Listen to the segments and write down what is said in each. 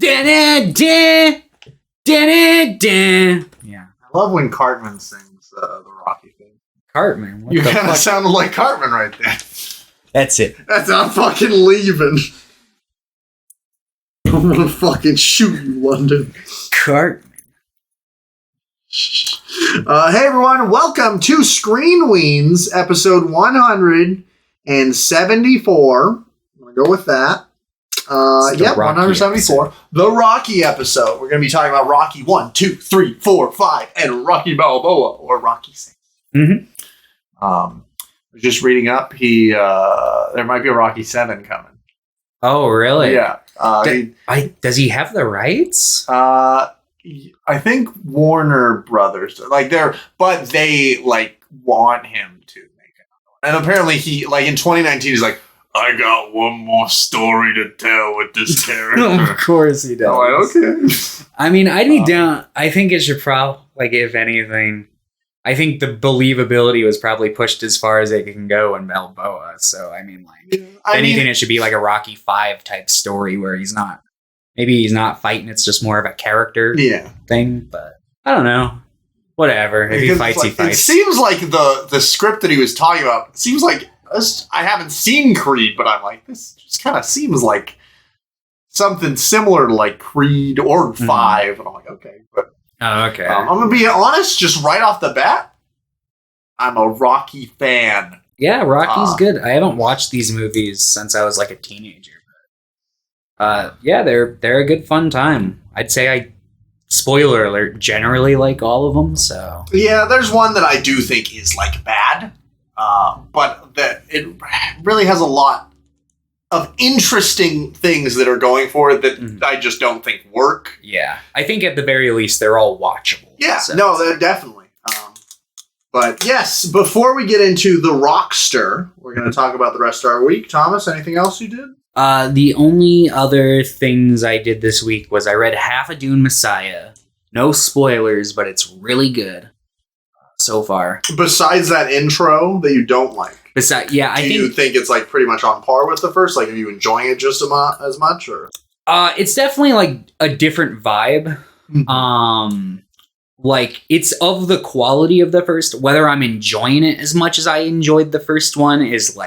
Da-da-da, da-da-da. Yeah. I love when Cartman sings the Rocky thing. Cartman? What You the kind of fuck? sounded like Cartman right there. That's it. That's I'm fucking leaving. I'm gonna fucking shoot you, London. Cartman. Hey everyone, welcome to Screen Weens, episode 174. I'm gonna go with that. Yep, 174. Episode. The Rocky episode. We're gonna be talking about Rocky 1, 2, 3, 4, 5, and Rocky Balboa or Rocky 6. Mm-hmm. Just reading up, there might be a Rocky 7 coming. Oh, really? Yeah. Does he have the rights? I think Warner Brothers, but they want him to make it. And apparently he, in 2019, he's like, I got one more story to tell with this character. Of course he does. I'm like, okay. I mean, I'd be down. I think it should probably, if anything, I think the believability was probably pushed as far as it can go in Balboa. So, I mean, it should be like a Rocky 5 type story where he's not fighting. It's just more of a character thing. But I don't know. Whatever. If he fights, he fights. It seems like the script that he was talking about, it seems like, I haven't seen Creed, but I'm like, this just kind of seems like something similar to Creed or 5. And I'm like, okay. But okay. I'm going to be honest, just right off the bat, I'm a Rocky fan. Yeah, Rocky's good. I haven't watched these movies since I was a teenager. Yeah, they're a good fun time. I'd say spoiler alert, generally like all of them. So yeah, there's one that I do think is bad, but that it really has a lot of interesting things that are going for it that I just don't think work. Yeah, I think at the very least they're all watchable. Yeah, no, they're definitely. But yes, before we get into the Rockster, we're going to talk about the rest of our week. Thomas, anything else you did? The only other things I did this week was I read half of Dune Messiah. No spoilers, but it's really good so far. Besides that intro that you don't like? Do you think it's pretty much on par with the first? Are you enjoying it just as much? Or it's definitely a different vibe. It's of the quality of the first. Whether I'm enjoying it as much as I enjoyed the first one is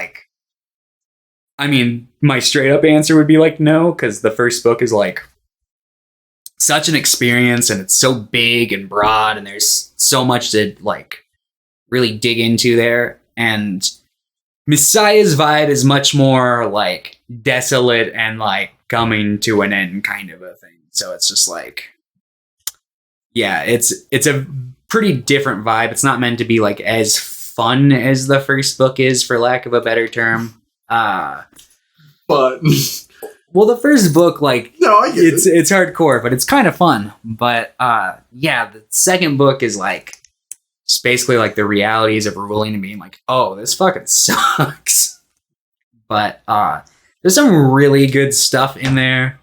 my straight up answer would be no, because the first book is such an experience and it's so big and broad and there's so much to really dig into there. And Messiah's vibe is much more desolate and coming to an end kind of a thing. So it's just it's a pretty different vibe. It's not meant to be as fun as the first book is, for lack of a better term. But the first book, no, I get it's hardcore, but it's kind of fun. But the second book is just basically the realities of ruling and being oh, this fucking sucks. But there's some really good stuff in there.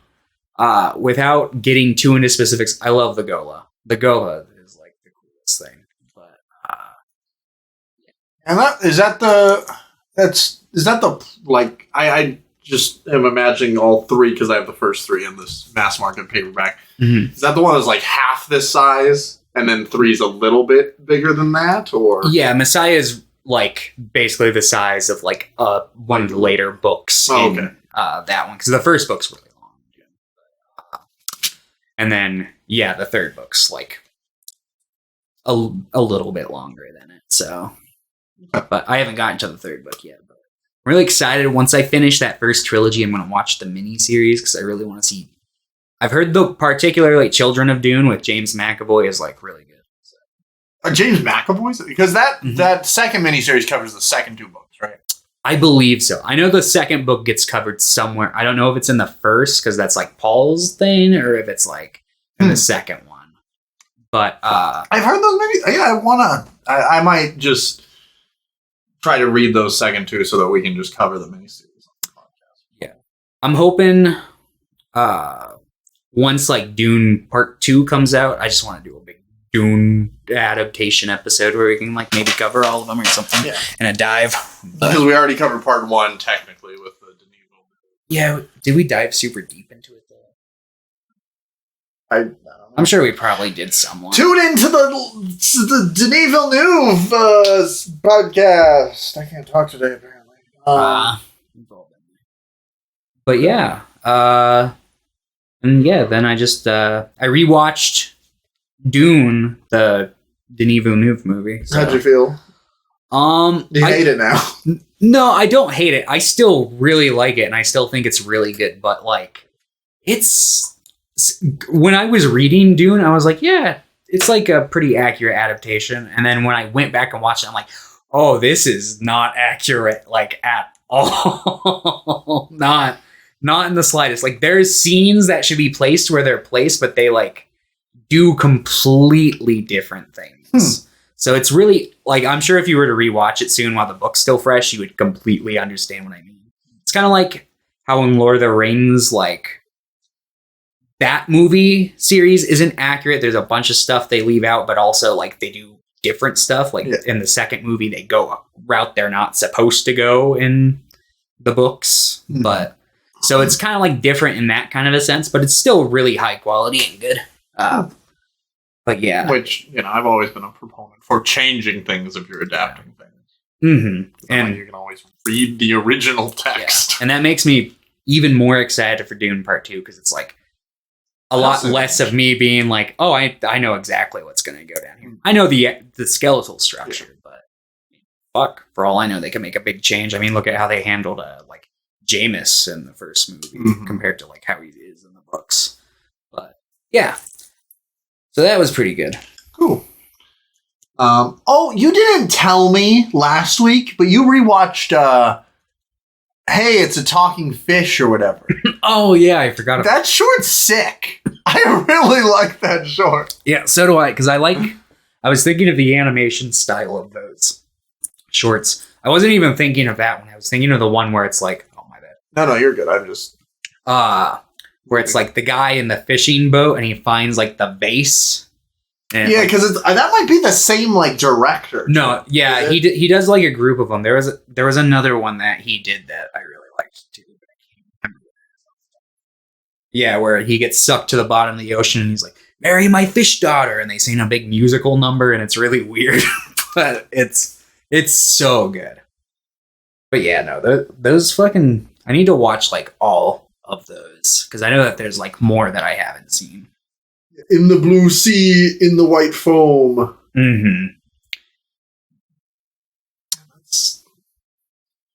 Without getting too into specifics, I love the Gola. The Gola is the coolest thing. But and I just am imagining all three because I have the first three in this mass market paperback. Mm-hmm. Is that the one that's half this size and then 3's a little bit bigger than that? Or yeah, Messiah is basically the size of one of the later books in that one, because the first book's really long. And then the third book's a little bit longer than it. So, but I haven't gotten to the third book yet. But I'm really excited. Once I finish that first trilogy, I'm going to watch the miniseries because I really want to see. I've heard particularly Children of Dune with James McAvoy is really good. So. James McAvoy's, because that second miniseries covers the second 2 books, right? I believe so. I know the second book gets covered somewhere. I don't know if it's in the first because that's Paul's thing, or if it's in the second one. But I've heard those maybe. Yeah, I might just try to read those second 2 so that we can just cover the miniseries on the podcast. Yeah, I'm hoping once Dune Part 2 comes out, I just want to do a big Dune adaptation episode where we can maybe cover all of them or something in a dive. Because we already covered Part 1 technically with the Denis Villeneuve. Yeah, did we dive super deep into it though? I'm sure we probably did someone. Tune into the Denis Villeneuve podcast. I can't talk today, apparently. But yeah. And yeah, then I rewatched Dune, the Denis Villeneuve movie. So. How'd you feel? Do you hate it now? No, I don't hate it. I still really like it, and I still think it's really good. But like, when I was reading Dune, I was like, yeah, it's like a pretty accurate adaptation. And then when I went back and watched it, I'm like, oh, this is not accurate, like at all. Not in the slightest. Like, there's scenes that should be placed where they're placed, but they like do completely different things. So it's really like, I'm sure if you were to rewatch it soon while the book's still fresh, you would completely understand what I mean. It's kind of like how in Lord of the Rings, like, that movie series isn't accurate. There's a bunch of stuff they leave out, but also like they do different stuff. Like in the second movie, they go a route they're not supposed to go in the books. But so it's kind of like different in that kind of a sense, but it's still really high quality and good. But yeah. Which, I've always been a proponent for changing things if you're adapting things. Mm-hmm. And you can always read the original text. Yeah. And that makes me even more excited for Dune Part 2, because it's like a lot less of me being like, oh, I know exactly what's going to go down here. I know the skeletal structure, but fuck, for all I know, they can make a big change. I mean, look at how they handled like Jameis in the first movie compared to like how he is in the books. But yeah. So that was pretty good. Cool. You didn't tell me last week, but you rewatched Hey, It's a Talking Fish or whatever. Oh yeah, I forgot about that short's sick. I really like that short. Yeah, so do I, because I was thinking of the animation style of those shorts. I wasn't even thinking of that one. I was thinking of the one where it's like, oh my bad. No, you're good. I'm just where it's like the guy in the fishing boat and he finds like the vase. And yeah, because that might be the same like director. No, yeah, he does like a group of them. There was another one that he did that I really liked too. But I can't remember. Yeah, where he gets sucked to the bottom of the ocean and he's like, "Marry my fish daughter," and they sing a big musical number and it's really weird, but it's so good. But yeah, no, those fucking, I need to watch like all of those, because I know that there's like more that I haven't seen. In the blue sea, in the white foam. Mm-hmm.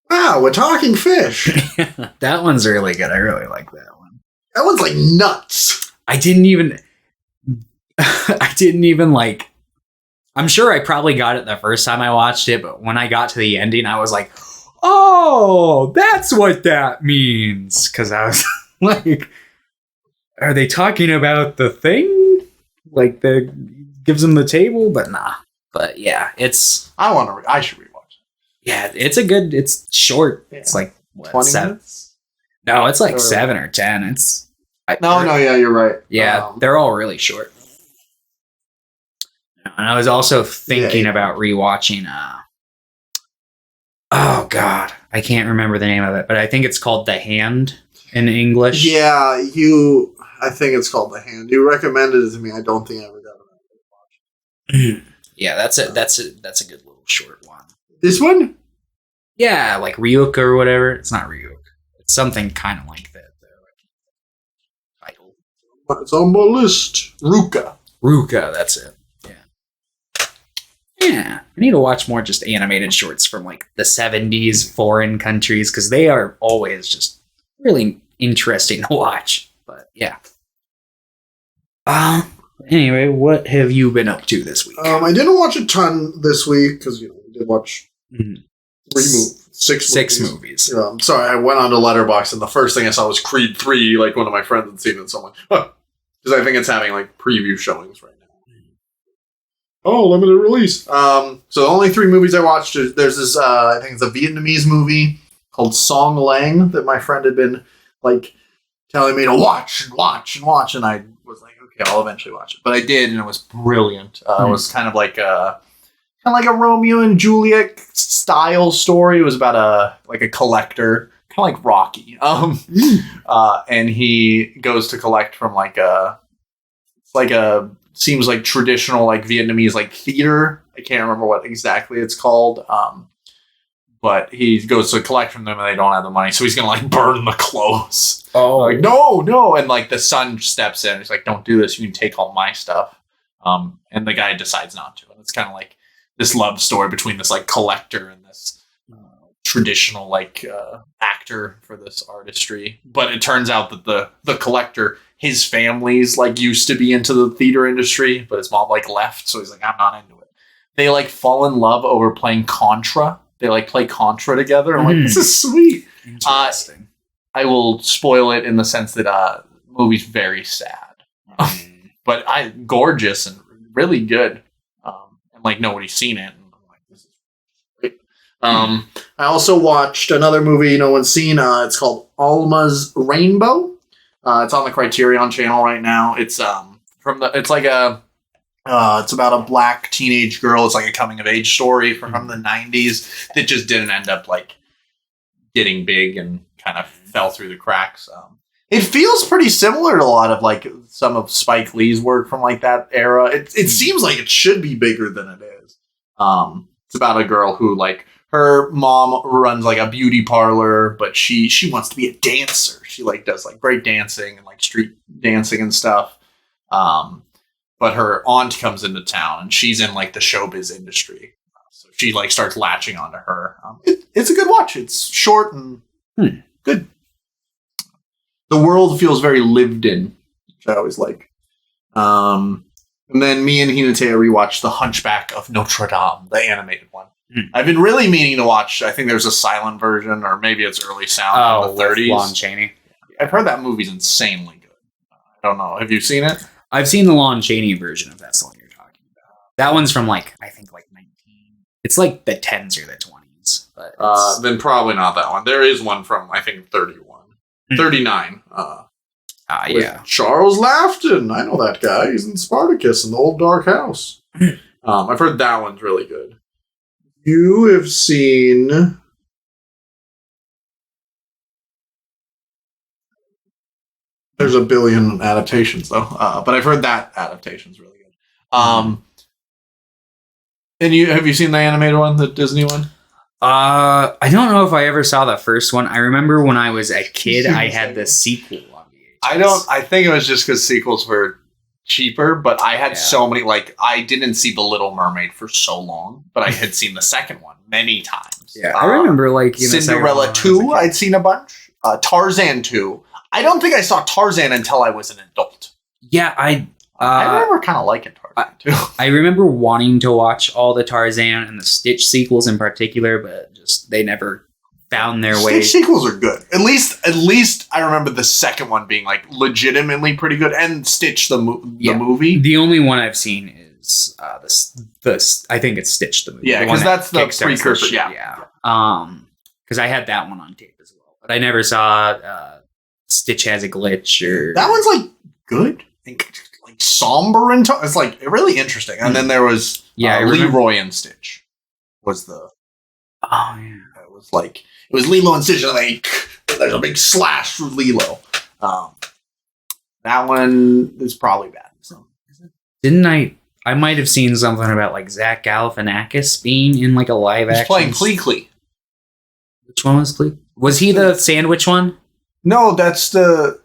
Wow, a talking fish. That one's really good. I really like that one. That one's like nuts. I didn't even like, I'm sure I probably got it the first time I watched it, but when I got to the ending, I was like, oh, that's what that means. Because I was like, are they talking about the thing? Like, gives them the table? But nah. But yeah, it's... I should rewatch it. Yeah, it's short. Yeah. It's like, what, 20 minutes? No, it's like 7 or 10. Yeah, you're right. Yeah, they're all really short. And I was also thinking about rewatching... oh, God. I can't remember the name of it, but I think it's called The Hand in English. Yeah, I think it's called The Hand. You recommended it to me. I don't think I ever got around to watching. Yeah, that's a good little short one. This one? Yeah, like Ryuk or whatever. It's not Ryuk. It's something kind of like that, though. Title. It's on my list. Ruka, that's it. Yeah, I need to watch more just animated shorts from like the 70s foreign countries, because they are always just really interesting to watch. But yeah. Anyway, what have you been up to this week? I didn't watch a ton this week because we did watch 6 movies. Yeah, I'm sorry, I went on to Letterboxd and the first thing I saw was Creed 3. Like one of my friends had seen it, so I'm like, because I think it's having like preview showings right now. Oh, limited release. So the only 3 movies I watched, there's this, I think it's a Vietnamese movie called Song Lang that my friend had been like telling me to watch, and I was like, okay, I'll eventually watch it. But I did, and it was brilliant. It was kind of like a Romeo and Juliet style story. It was about a collector, kind of like Rocky. And he goes to collect from like a seems like traditional like Vietnamese like theater. I can't remember what exactly it's called. But he goes to collect from them and they don't have the money, so he's gonna like burn the clothes. Oh, like no, and like the son steps in. He's like, "Don't do this. You can take all my stuff." And the guy decides not to. And it's kind of like this love story between this like collector and this traditional like actor for this artistry. But it turns out that the collector, his family's like used to be into the theater industry, but his mom like left, so he's like, "I'm not into it." They like fall in love over playing Contra. They like play Contra together. I'm like, this is sweet. Interesting. I will spoil it in the sense that the movie's very sad, but gorgeous and really good. And like nobody's seen it. And I'm like, this is great. I also watched another movie no one's seen. It's called Alma's Rainbow. It's on the Criterion channel right now. It's it's about a black teenage girl. It's like a coming of age story from the 90s that just didn't end up like getting big and kind of fell through the cracks. It feels pretty similar to a lot of like some of Spike Lee's work from like that era. It seems like it should be bigger than it is. It's about a girl who like her mom runs like a beauty parlor, but she wants to be a dancer. She like does like break dancing and like street dancing and stuff. But her aunt comes into town and she's in like the showbiz industry. So she like starts latching onto her. It's a good watch. It's short and good. The world feels very lived in, which I always like. And then me and Hinata rewatched The Hunchback of Notre Dame, the animated one. I've been really meaning to watch. I think there's a silent version, or maybe it's early sound from the 30s. Lon Chaney. I've heard that movie's insanely good. I don't know. Have you seen it? I've seen the Lon Chaney version, if that's the one you're talking about. That one's from like, I think like 19. It's like the 10s or the 20s. But then probably not that one. There is one from, I think, 31. 39. Yeah. Charles Laughton. I know that guy. He's in Spartacus in the Old Dark House. I've heard that one's really good. You have seen... There's a billion adaptations, though. But I've heard that adaptation's really good. And have you seen the animated one, the Disney one? I don't know if I ever saw the first one. I remember when I was a kid, I had the sequel on VHS. I think it was just because sequels were cheaper, but I had so many, like, I didn't see The Little Mermaid for so long, but I had seen the second one many times. Yeah, I remember, like, Cinderella 2, I'd seen a bunch. Tarzan 2. I don't think I saw Tarzan until I was an adult. Yeah, I remember kind of liking Tarzan too. I remember wanting to watch all the Tarzan and the Stitch sequels in particular, but just they never found their way. Stitch sequels are good. At least I remember the second one being like legitimately pretty good, and Stitch the movie. The only one I've seen is this. I think it's Stitch the movie. Yeah, because that's the precursor. Yeah. Because I had that one on tape as well, but I never saw. Stitch Has a Glitch, or that one's like good, like somber and it's like really interesting. And then there was Leroy and Stitch was the it was Lilo and Stitch, and like there's a big slash through Lilo. That one is probably bad. So didn't I might have seen something about like Zach Galifianakis being in like a live action. Playing Pleakley. Which one was Pleakley? Was he the sandwich one? No, that's the...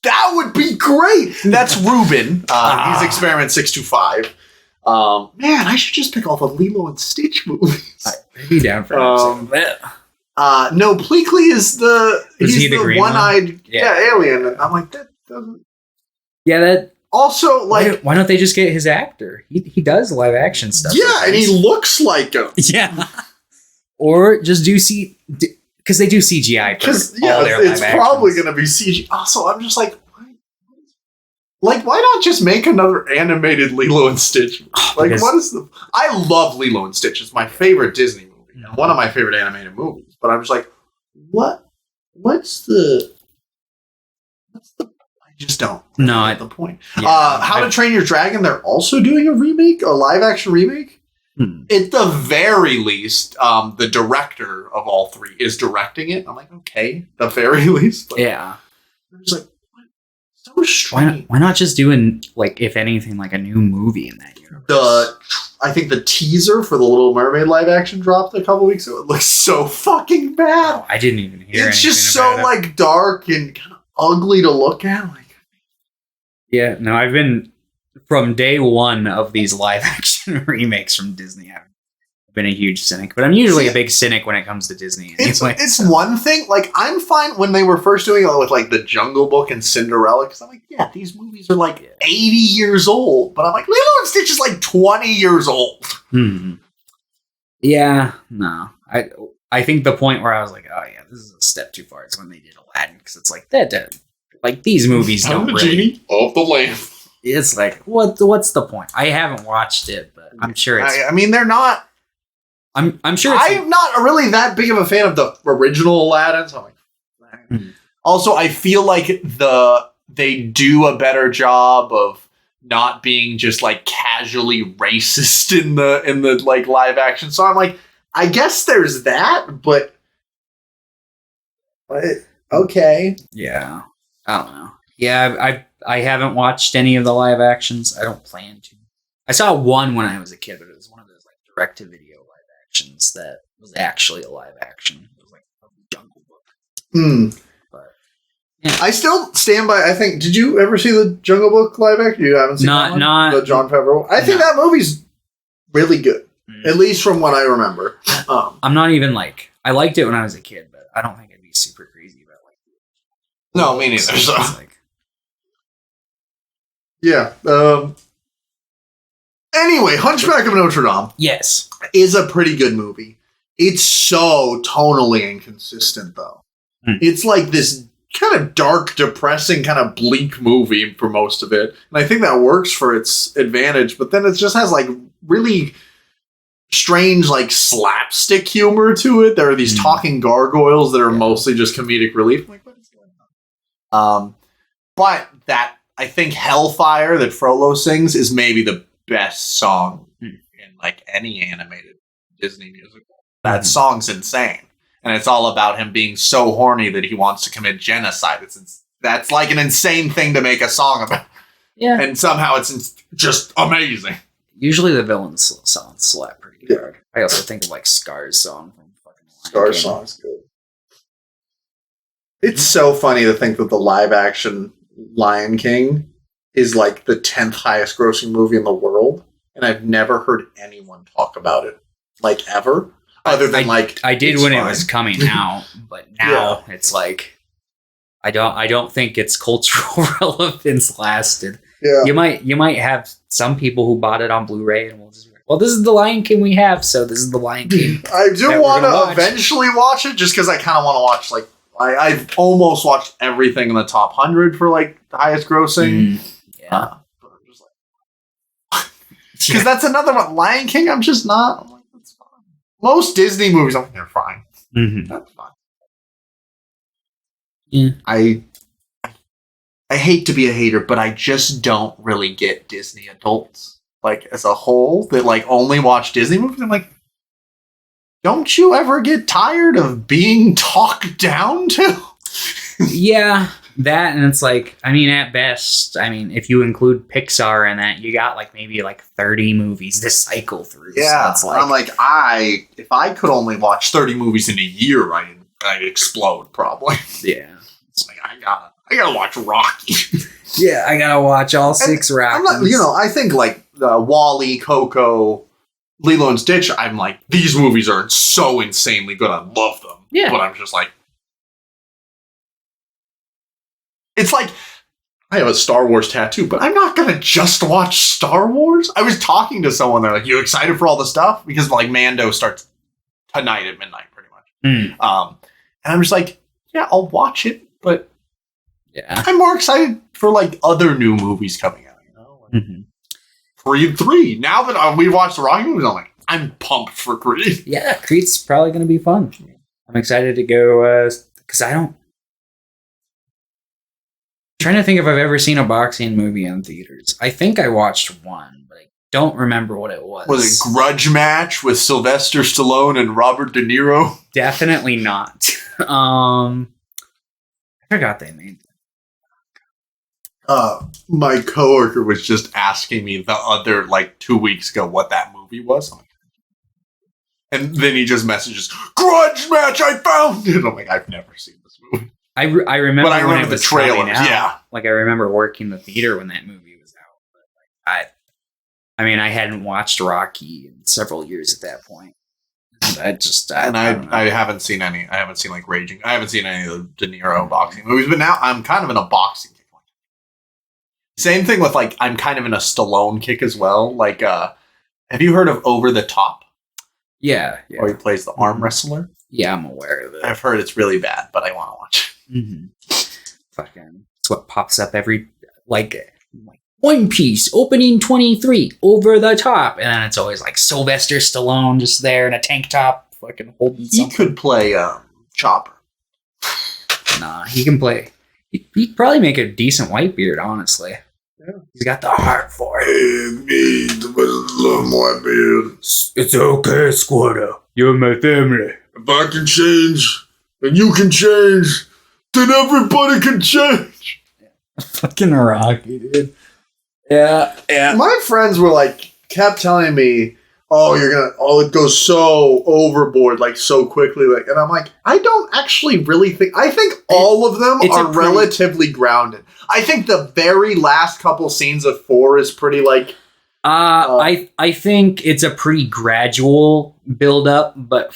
That would be great! That's Ruben. He's Experiment 625. Man, I should just pick all the Lilo and Stitch movies. I'd be down for that. No, Pleakley is he's he the one-eyed alien. And I'm like, that doesn't... Yeah, that... Also, like... Why don't they just get his actor? He does live action stuff. Yeah, and he looks like him. Yeah. Or just because they do CGI. Because it's probably going to be CGI. Also, I'm just like, why not just make another animated Lilo and Stitch? What is the? I love Lilo and Stitch. It's my favorite Disney movie and one of my favorite animated movies. But I'm just like, what's the? I just don't. No, the point. Yeah, How to Train Your Dragon. They're also doing a remake, a live action remake. At the very least, the director of all three is directing it. I'm like, okay, the very least. But yeah. I'm just like, what? So strange. Why not just doing, like, if anything, like a new movie in that universe? I think the teaser for the Little Mermaid live action dropped a couple weeks ago. It looks so fucking bad. Oh, I didn't even hear it's anything just so about like dark and kind of ugly to look at. Like, yeah, no, I've been from day one of these live action remakes from Disney. I've been a huge cynic, but I'm usually a big cynic when it comes to Disney. Anyway, it's one thing. Like, I'm fine when they were first doing it with like the Jungle Book and Cinderella, because I'm like, yeah, these movies are like 80 years old, but I'm like, Lilo and Stitch is like 20 years old. Yeah, no, I think the point where I was like, oh yeah, this is a step too far is when they did Aladdin, because it's like that, like these movies don't the really. Genie of the Lamp. It's like what's the point? I haven't watched it, but I'm sure it's. I mean, they're not. I'm sure. I'm not really that big of a fan of the original Aladdin. So I'm like, Also, I feel like they do a better job of not being just like casually racist in the like live action. So I'm like, I guess there's that, but okay. Yeah, I don't know. Yeah, I haven't watched any of the live actions. I don't plan to. I saw one when I was a kid, but it was one of those like direct-to-video live actions that was actually a live action. It was like a Jungle Book. But yeah. I still stand by. I think. Did you ever see the Jungle Book live action? You haven't seen not the Jon Favreau. I think that movie's really good, at least from what I remember. I'm not even like I liked it when I was a kid, but I don't think I'd be super crazy about like. No, me neither. So. Like, yeah. Anyway, Hunchback of Notre Dame. Yes, is a pretty good movie. It's so tonally inconsistent, though. It's like this kind of dark, depressing, kind of bleak movie for most of it. And I think that works for its advantage, but then it just has like really strange, like slapstick humor to it. There are these talking gargoyles that are mostly just comedic relief. I'm like, what is going on? But that, I think Hellfire that Frollo sings is maybe the best song in like any animated Disney musical. That song's insane. And it's all about him being so horny that he wants to commit genocide. That's like an insane thing to make a song about. Yeah. And somehow it's just amazing. Usually the villains songs slap pretty hard. I also think of like Scar's song from fucking Scar's song's good. It's so funny to think that the live action Lion King is like the 10th highest grossing movie in the world. And I've never heard anyone talk about it. Like ever. Other than I did when it was coming out, but now it's like I don't think its cultural relevance lasted. Yeah. You might have some people who bought it on Blu-ray and will just be like, well, this is the Lion King we have, so this is the Lion King. I do want to eventually watch it just because I kind of want to watch like I've almost watched everything in the top 100 for like the highest grossing. Yeah. Because that's another one. Lion King, I'm just not. I'm like, that's fine. Most Disney movies, I'm like, they're fine. That's fine. Yeah. I hate to be a hater, but I just don't really get Disney adults. Like, as a whole, that like only watch Disney movies. I'm like, don't you ever get tired of being talked down to? Yeah. That, and it's like, I mean, at best, I mean, if you include Pixar in that, you got like maybe like 30 movies to cycle through. Yeah, so it's like, I'm like, if I could only watch 30 movies in a year, I'd explode probably. Yeah, it's like I gotta watch Rocky. Yeah, I gotta watch all 6 Rockies. I'm not, I think like Wall-E, Coco, Lilo and Stitch. I'm like, these movies are so insanely good. I love them. Yeah, but I'm just like. It's like, I have a Star Wars tattoo, but I'm not going to just watch Star Wars. I was talking to someone, they're like, you excited for all the stuff? Because like Mando starts tonight at midnight, pretty much. And I'm just like, yeah, I'll watch it, but I'm more excited for like other new movies coming out. You know, like Creed 3. Now that we watched the Rocky movies, I'm like, I'm pumped for Creed. Yeah, Creed's probably going to be fun. I'm excited to go because I'm trying to think if I've ever seen a boxing movie in theaters. I think I watched one, but I don't remember what it was. Was it Grudge Match with Sylvester Stallone and Robert De Niro? Definitely not. I forgot they made that. my coworker was just asking me the other 2 weeks ago what that movie was. And then he just messages, "Grudge Match, I found it." I'm like, I've never seen this movie. I remember, but I remember the trailers. Yeah, like I remember working the theater when that movie was out. But I mean, I hadn't watched Rocky in several years at that point. I haven't seen any. I haven't seen Raging. I haven't seen any of the De Niro boxing movies. But now I'm kind of in a boxing kick. Same thing with I'm kind of in a Stallone kick as well. Have you heard of Over the Top? Yeah. Where he plays the arm wrestler. Yeah, I'm aware of it. I've heard it's really bad, but I want to watch it. Mm-hmm. Fucking, it's what pops up every One Piece opening 23 Over the Top, and then it's always Sylvester Stallone just there in a tank top, fucking holding something. He could play Chopper. Nah, he can play. He'd probably make a decent Whitebeard, honestly. Yeah. He's got the heart for it. Hey, me, the little Whitebeard. It's okay, Squatter. You're my family. If I can change, and you can change, then everybody can change. Yeah. Fucking Rocky, dude. Yeah. My friends were kept telling me, it goes so overboard, so quickly. And I'm like, I don't actually really think, I think all of them are relatively grounded. I think the very last couple scenes of 4 is pretty I think it's a pretty gradual build up, but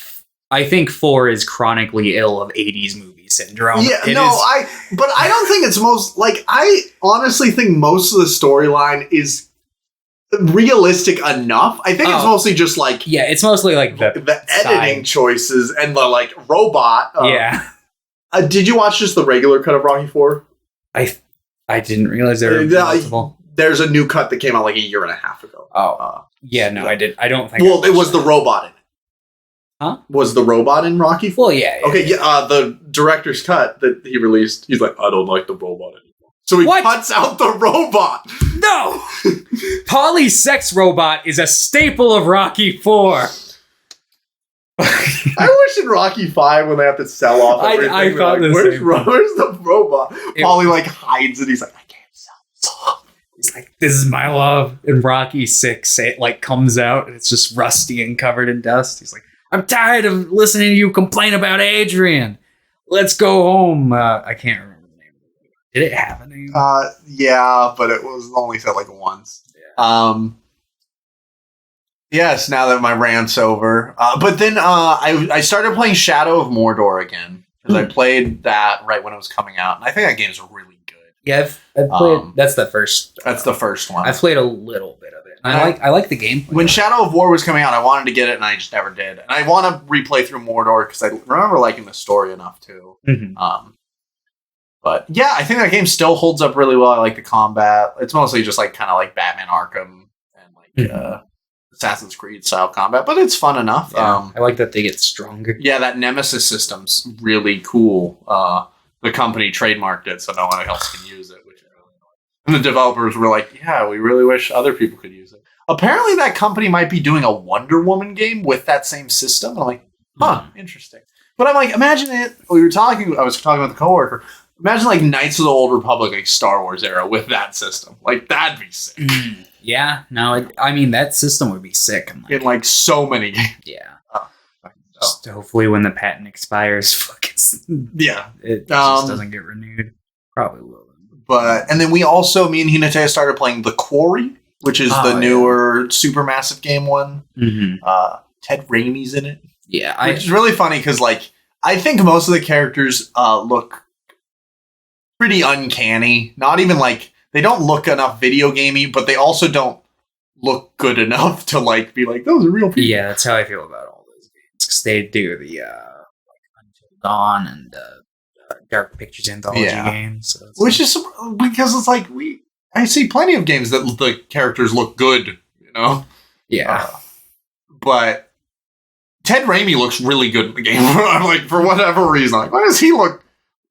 I think 4 is chronically ill of 80s movie syndrome. Yeah, but I don't think it's I honestly think most of the storyline is realistic enough. I think it's mostly just it's mostly the editing choices and the robot. Did you watch just the regular cut of Rocky 4? I didn't realize there were multiple. There's a new cut that came out a year and a half ago. I did. I don't think. Well, it was the robot in it. Huh? Was the robot in Rocky 4? Well, yeah. The director's cut that he released, he's like, I don't like the robot anymore. So he cuts out the robot. No! Polysex robot is a staple of Rocky 4. I wish in Rocky 5 when they have to sell off everything. I thought where's the robot? Paulie hides it. He's like, I can't sell this off. He's like, this is my love. And Rocky 6, it comes out and it's just rusty and covered in dust. He's like, I'm tired of listening to you complain about Adrian. Let's go home. I can't remember the name of it. Did it have a name? Yeah, but it was only said once. Yeah. Yes, now that my rant's over. But then I started playing Shadow of Mordor again. Because I played that right when it was coming out. And I think that game's really good. Yeah, I've played... that's the first... That's the first one. I've played a little bit of it. I like the gameplay. When Shadow of War was coming out, I wanted to get it, and I just never did. And I want to replay through Mordor, because I remember liking the story enough, too. Mm-hmm. But, yeah, I think that game still holds up really well. I like the combat. It's mostly just, kind of like Batman Arkham and, Assassin's Creed style combat, but it's fun enough. Yeah, I like that they get stronger. Yeah, that Nemesis system's really cool. The company trademarked it, so no one else can use it, which is really annoying. And the developers were like, yeah, we really wish other people could use it. Apparently that company might be doing a Wonder Woman game with that same system. And I'm like, interesting. But I'm like, imagine it. I was talking with a coworker. Imagine Knights of the Old Republic, Star Wars era with that system. That'd be sick. Yeah, no, I mean, that system would be sick. In so many games. Yeah. Just hopefully when the patent expires, it just doesn't get renewed. Probably will. And then we also, me and Hinata started playing The Quarry, which is the newer Supermassive game one. Mm-hmm. Ted Raimi's in it. Yeah. Which is really funny because, I think most of the characters look pretty uncanny. Not even, they don't look enough video gamey, but they also don't look good enough to, be those are real people. Yeah, that's how I feel about all those games. Because they do the, Until Dawn and Dark Pictures Anthology games. So which is because it's I see plenty of games that the characters look good, Yeah. But Ted Raimi looks really good in the game. I'm for whatever reason. Why does he look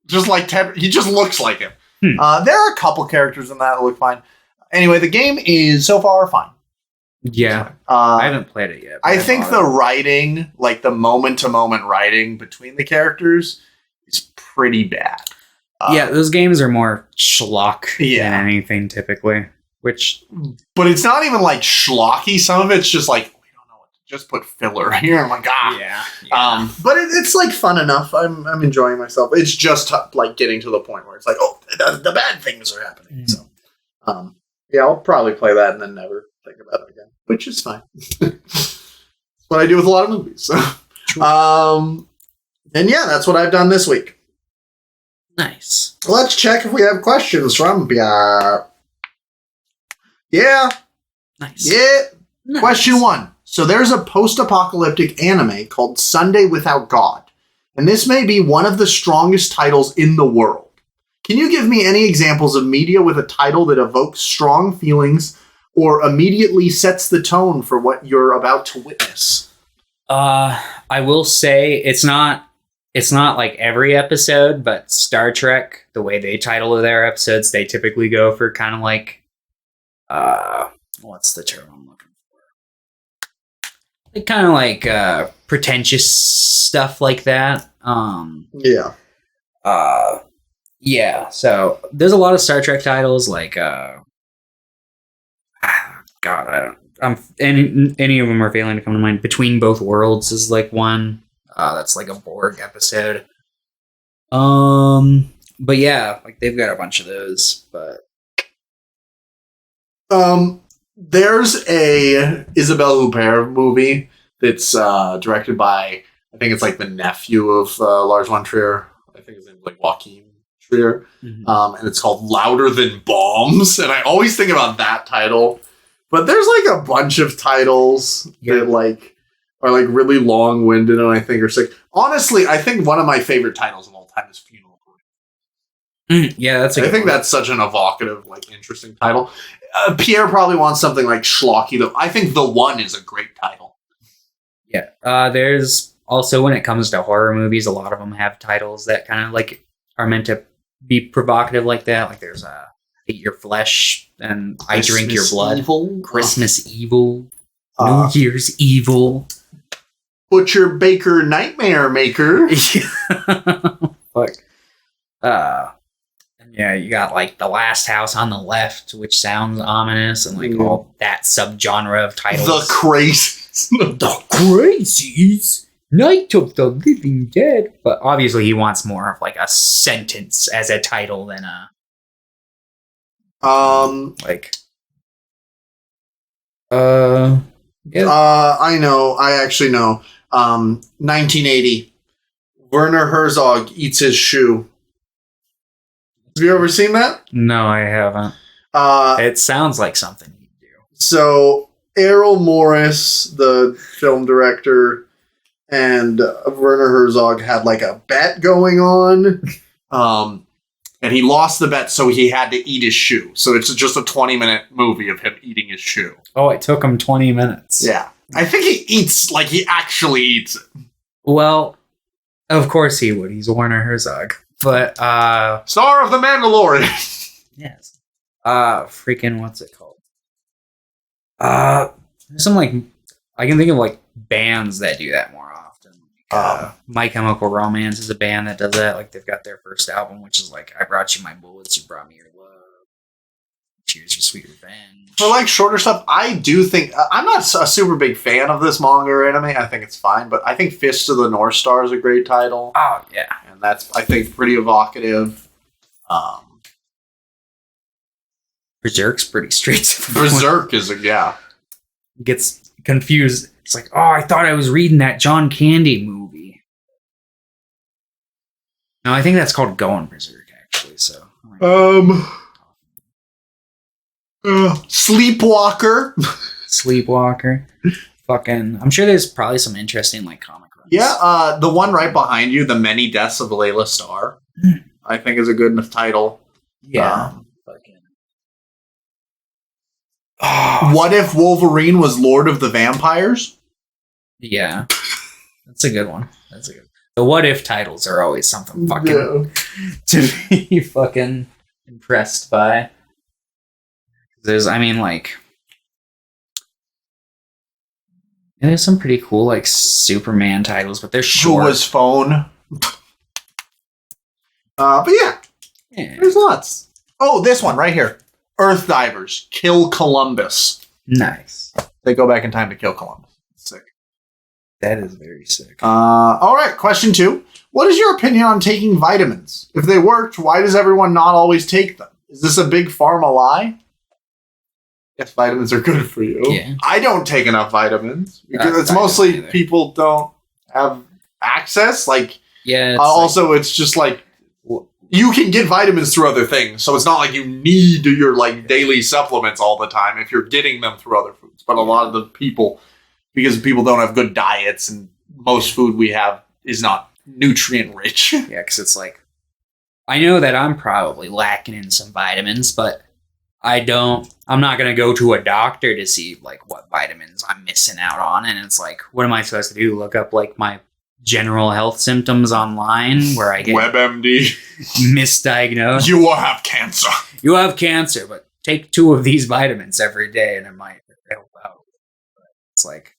just like Ted? He just looks like him. There are a couple characters in that look fine. Anyway, the game is so far fine. Yeah. I haven't played it yet. I think the writing, the moment-to-moment writing between the characters is pretty bad. Yeah, those games are more schlock Yeah. than anything typically. But it's not even like schlocky. Some of it's just like, we don't know what to just put filler here. I'm like, Yeah. But it's like fun enough. I'm enjoying myself. It's just like getting to the point where it's like, oh, the bad things are happening. So, yeah, I'll probably play that and then never think about it again, which is fine. That's what I do with a lot of movies. So. And yeah, that's what I've done this week. Nice. Let's check if we have questions from Pierre. Yeah. Nice. Yeah. Nice. Question 1. So there's a post-apocalyptic anime called Sunday Without God, and this may be one of the strongest titles in the world. Can you give me any examples of media with a title that evokes strong feelings or immediately sets the tone for what you're about to witness? I will say it's not like every episode, but Star Trek, the way they title their episodes, they typically go for kind of like what's the term I'm looking for? Like kind of like pretentious stuff like that. Yeah. So there's a lot of Star Trek titles like God, any of them are failing to come to mind. Between Both Worlds is like one. That's like a Borg episode. But yeah, like they've got a bunch of those, but there's a Isabelle Huppert movie that's directed by, I think it's like the nephew of Lars von Trier. I think his name's like Joachim Trier. And it's called Louder Than Bombs. And I always think about that title. But there's like a bunch of titles that like are like really long-winded and I think are sick. Honestly, I think one of my favorite titles of all time is Funeral Parade. Yeah, that's. I think that's such an evocative, like, interesting title. Pierre probably wants something like schlocky, though. I think The One is a great title. Yeah, there's also when it comes to horror movies, a lot of them have titles that kind of like are meant to be provocative like that. Like there's Eat Your Flesh and I Drink Your Blood. Evil. Christmas Evil. New Year's Evil. Butcher Baker Nightmare Maker. Fuck. Yeah, you got like The Last House on the Left, which sounds ominous, and like all that subgenre of titles. The Crazies. The Crazies. Night of the Living Dead. But obviously he wants more of like a sentence as a title than a I know. I actually know. 1980. Werner Herzog eats his shoe. Have you ever seen that? No, I haven't. It sounds like something you do. So Errol Morris, the film director, and Werner Herzog had like a bet going on. And he lost the bet, so he had to eat his shoe. So it's just a 20-minute movie of him eating his shoe. Oh, it took him 20 minutes. Yeah. I think he actually eats it. Well, of course he would. He's Werner Herzog. But, Star of the Mandalorian. Yes. Freaking, what's it called? There's some, like, I can think of, like, bands that do that more often. My Chemical Romance is a band that does that. Like, they've got their first album, which is, like, I Brought You My Bullets, You Brought Me Your Love. Cheers, Your Sweet Revenge. For, like, shorter stuff, I do think... I'm not a super big fan of this manga or anime. I think it's fine. But I think Fist of the North Star is a great title. Oh, yeah. And that's, I think, pretty evocative. Berserk's pretty straight. Berserk is Gets confused. It's like, oh, I thought I was reading that John Candy movie. No, I think that's called Going Berserk, actually. So, Sleepwalker. Sleepwalker. Fucking, I'm sure there's probably some interesting like comic runs. Yeah, the one right behind you, The Many Deaths of Layla Starr, I think is a good enough title. Yeah. What if Wolverine was Lord of the Vampires? Yeah. That's a good one. The what if titles are always something fucking to be fucking impressed by. There's some pretty cool like Superman titles, but they're short. Who was Phone? But yeah. Yeah. There's lots. Oh, this one right here. Earth divers kill Columbus. Nice. They go back in time to kill Columbus. Sick. That is very sick. All right, question 2. What is your opinion on taking vitamins? If they worked, why does everyone not always take them? Is this a big pharma lie? Yes, vitamins are good for you. Yeah. I don't take enough vitamins because it's mostly people don't have access. Like, yeah. also, it's just like you can get vitamins through other things, so it's not like you need your like daily supplements all the time if you're getting them through other foods. But a lot of the people, because people don't have good diets, and most food we have is not nutrient rich. Yeah, because it's like, I know that I'm probably lacking in some vitamins, but I'm not going to go to a doctor to see like what vitamins I'm missing out on. And it's like, what am I supposed to do? Look up like my general health symptoms online where I get WebMD. misdiagnosed. You will have cancer. You have cancer, but take 2 of these vitamins every day and it might help out. But it's like,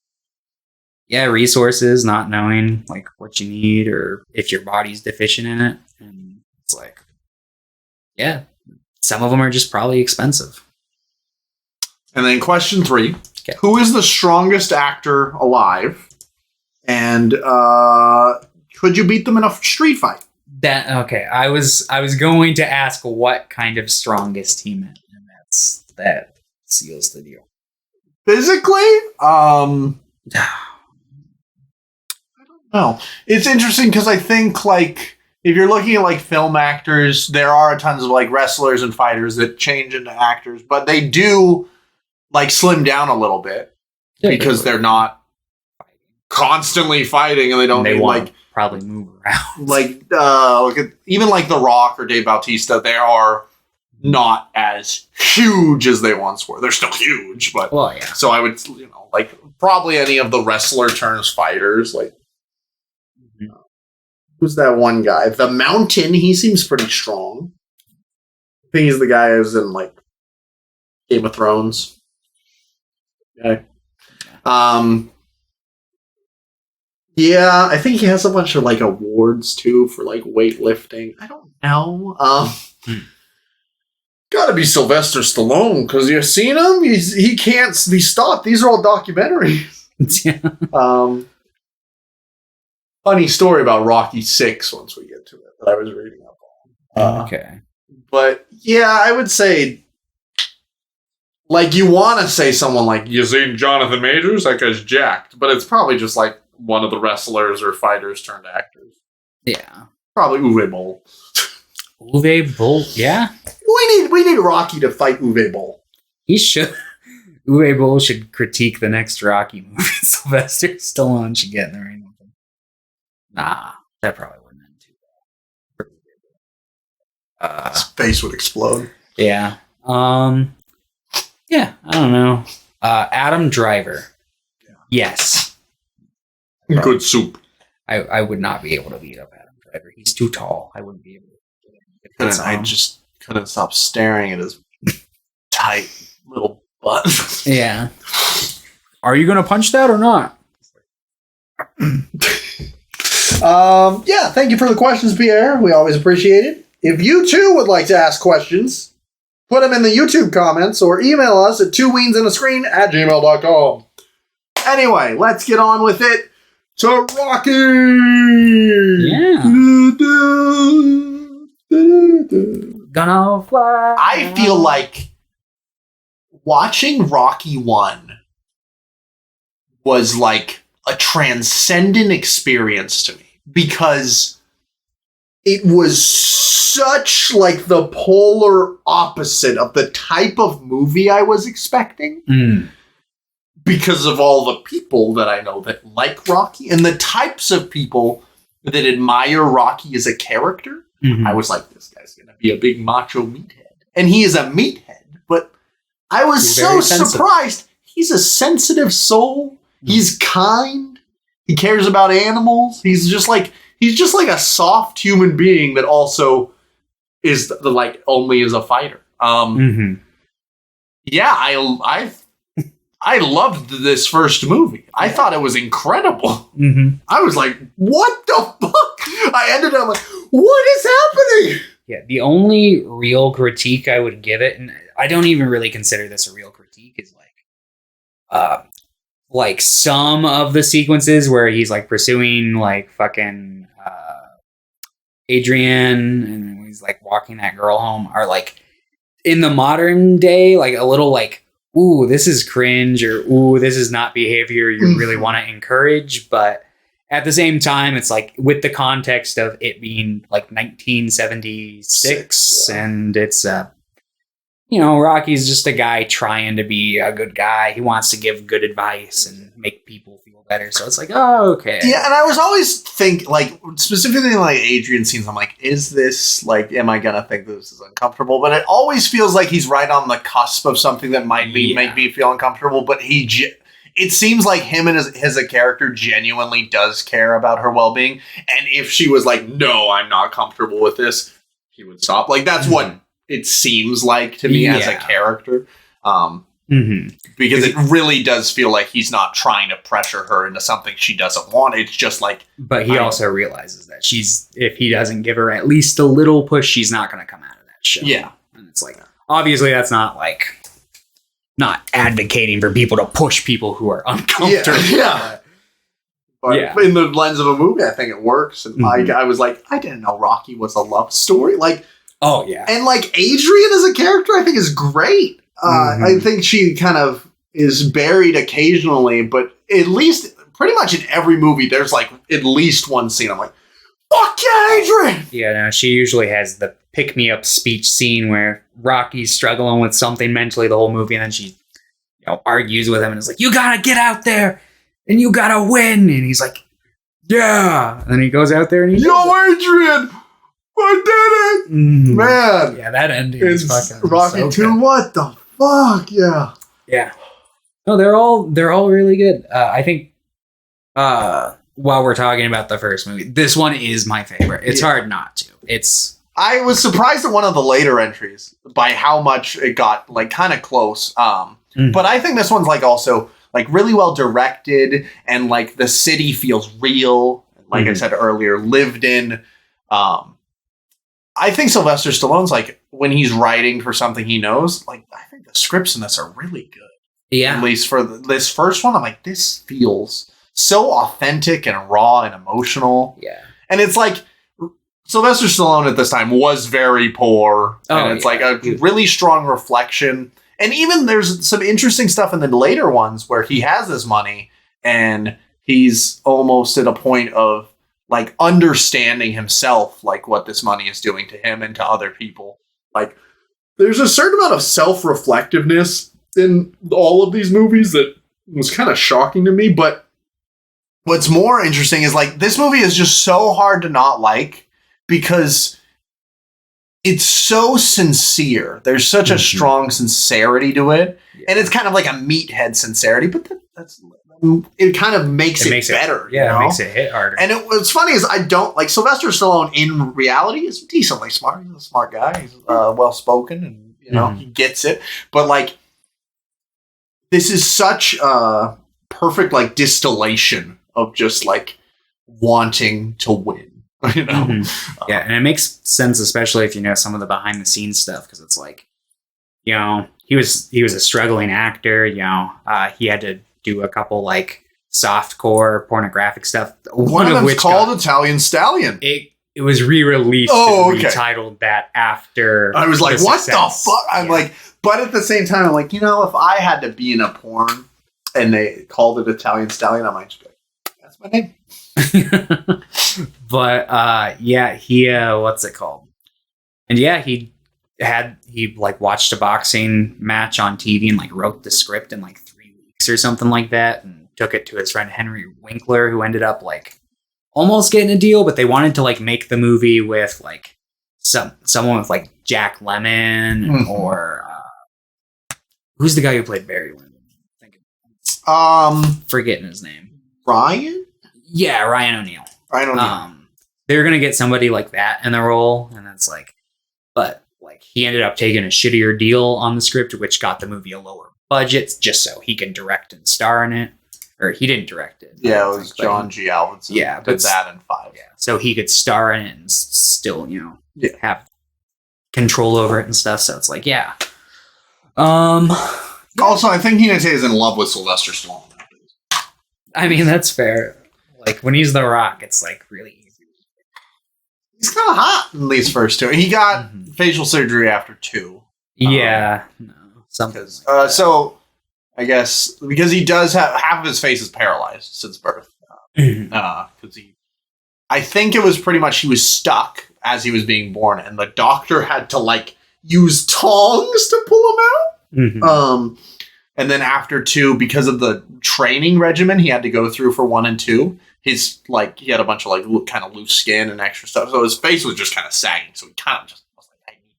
yeah, resources, not knowing like what you need or if your body's deficient in it. And it's like, yeah, some of them are just probably expensive. And then question 3. Okay. Who is the strongest actor alive? And could you beat them in a street fight? Okay. I was going to ask what kind of strongest he meant, and that seals the deal. Physically? I don't know. It's interesting because I think like if you're looking at like film actors, there are tons of like wrestlers and fighters that change into actors, but they do like slim down a little bit because they're not constantly fighting and they don't need like probably move around. Like look at even like The Rock or Dave Bautista, they are not as huge as they once were. They're still huge, but well, yeah. So I would, like probably any of the wrestler turns fighters, like who's that one guy? The Mountain, he seems pretty strong. I think he's the guy who's in like Game of Thrones. Okay. Yeah, I think he has a bunch of like awards too for like weightlifting. I don't know. Gotta be Sylvester Stallone because you've seen him. He can't be stopped. These are all documentaries. Funny story about Rocky 6 once we get to it that I was reading up on. Okay, but yeah, I would say. Like, you want to say someone like, you seen Jonathan Majors? That guy's jacked. But it's probably just like one of the wrestlers or fighters turned actors. Yeah. Probably Uwe Boll. Uwe Boll, yeah. We need Rocky to fight Uwe Boll. He should. Uwe Boll should critique the next Rocky movie. Sylvester Stallone should get in the ring with him. Nah, that probably wouldn't end too bad. His face would explode. Yeah. Yeah, I don't know. Adam Driver. Yeah. Yes. Good soup. I would not be able to beat up Adam Driver. He's too tall. I wouldn't be able to. I just couldn't stop staring at his tight little butt. Yeah. Are you going to punch that or not? Yeah, thank you for the questions, Pierre. We always appreciate it. If you too would like to ask questions, put them in the YouTube comments or email us at 2weensandascreen@gmail.com. Anyway, let's get on with it to Rocky! Yeah. Gonna fly. I feel like watching Rocky 1 was like a transcendent experience to me because it was such like the polar opposite of the type of movie I was expecting. Because of all the people that I know that like Rocky and the types of people that admire Rocky as a character. I was like, this guy's going to be a big macho meathead. And he is a meathead, but I was so surprised. He's a sensitive soul. He's kind. He cares about animals. He's just like a soft human being that also is like only as a fighter. Yeah, I loved this first movie. I thought it was incredible. I was like, what the fuck? I ended up like, what is happening? Yeah, the only real critique I would give it, and I don't even really consider this a real critique, is like some of the sequences where he's like pursuing like fucking Adrian and he's like walking that girl home are like in the modern day like a little like, ooh, this is cringe, or ooh, this is not behavior you really want to encourage. But at the same time, it's like with the context of it being like 1976 and it's Rocky's just a guy trying to be a good guy. He wants to give good advice and make people feel better. So it's like, oh, okay. Yeah, and I was always like, specifically in like Adrian scenes, I'm like, is this, like, am I going to think this is uncomfortable? But it always feels like he's right on the cusp of something that might make me feel uncomfortable. But it seems like him and his a character genuinely does care about her well-being. And if she was like, no, I'm not comfortable with this, he would stop. Like, that's what it seems like to me as a character. Because it really does feel like he's not trying to pressure her into something she doesn't want. It's just like... But he also realizes that if he doesn't give her at least a little push, she's not going to come out of that show. Yeah. And it's like, obviously that's not advocating for people to push people who are uncomfortable. Yeah. But in the lens of a movie, I think it works. And I was like, I didn't know Rocky was a love story. Like, oh, yeah. And like Adrian as a character, I think is great. I think she kind of is buried occasionally, but at least pretty much in every movie, there's like at least one scene I'm like, fuck yeah, Adrian! Yeah, no, she usually has the pick-me-up speech scene where Rocky's struggling with something mentally the whole movie, and then she argues with him and is like, you gotta get out there and you gotta win. And he's like, yeah. And then he goes out there and he's Adrian! I did it! Man. Yeah, that ending is fucking Rocky so 2, good. what the fuck? Yeah. Yeah. No, they're all really good. I think while we're talking about the first movie, this one is my favorite. It's hard not to. I was surprised at one of the later entries by how much it got like kind of close. But I think this one's like also like really well directed, and like the city feels real. Like I said earlier, lived in. I think Sylvester Stallone's like, when he's writing for something he knows, like I think the scripts in this are really good. Yeah. At least for this first one, I'm like, this feels so authentic and raw and emotional. Yeah. And it's like Sylvester Stallone at this time was very poor. And it's like a really strong reflection. And even there's some interesting stuff in the later ones where he has this money and he's almost at a point of like understanding himself, like what this money is doing to him and to other people. Like there's a certain amount of self-reflectiveness in all of these movies that was kind of shocking to me. But what's more interesting is like this movie is just so hard to not like because it's so sincere. There's such a strong sincerity to it. And it's kind of like a meathead sincerity, but it kind of makes it better. Yeah, it makes it hit harder. And what's funny is I don't like Sylvester Stallone in reality is decently smart. He's a smart guy. He's well spoken, and he gets it. But like, this is such a perfect like distillation of just like wanting to win. Yeah, and it makes sense, especially if you know some of the behind the scenes stuff, because it's like, he was a struggling actor. He had to do a couple like softcore pornographic stuff. One of which called Italian Stallion. It was re-released and retitled that after. I was like, what the fuck? I'm like, but at the same time, I'm like, if I had to be in a porn and they called it Italian Stallion, I might just be like, that's my name. But he what's it called? And he like watched a boxing match on TV and like wrote the script in like 3 weeks or something like that, and took it to his friend Henry Winkler, who ended up like almost getting a deal, but they wanted to like make the movie with like someone with like Jack Lemmon or who's the guy who played Barry Lyndon? Forgetting his name. Ryan? Yeah, Ryan O'Neal. They were gonna get somebody like that in the role, and it's like, but like he ended up taking a shittier deal on the script, which got the movie a lower budget, just so he could direct and star in it. Or he didn't direct it. Yeah, it was John G. Alvinson. Yeah, did that in 5. Yeah, so he could star in it and still, have control over it and stuff. So it's like, yeah. Also, I think Hinata is in love with Sylvester Stallone. I mean, that's fair. Like, when he's The Rock, it's, like, really easy. He's kind of hot in these first two. He got facial surgery after 2. Yeah. No, something like that. So, I guess, because he does have... Half of his face is paralyzed since birth. Because I think it was pretty much he was stuck as he was being born, and the doctor had to, like, use tongs to pull him out. And then after 2, because of the training regimen he had to go through for 1 and 2, his, like, he had a bunch of, like, kind of loose skin and extra stuff. So his face was just kind of sagging. So he kind of just was like, I need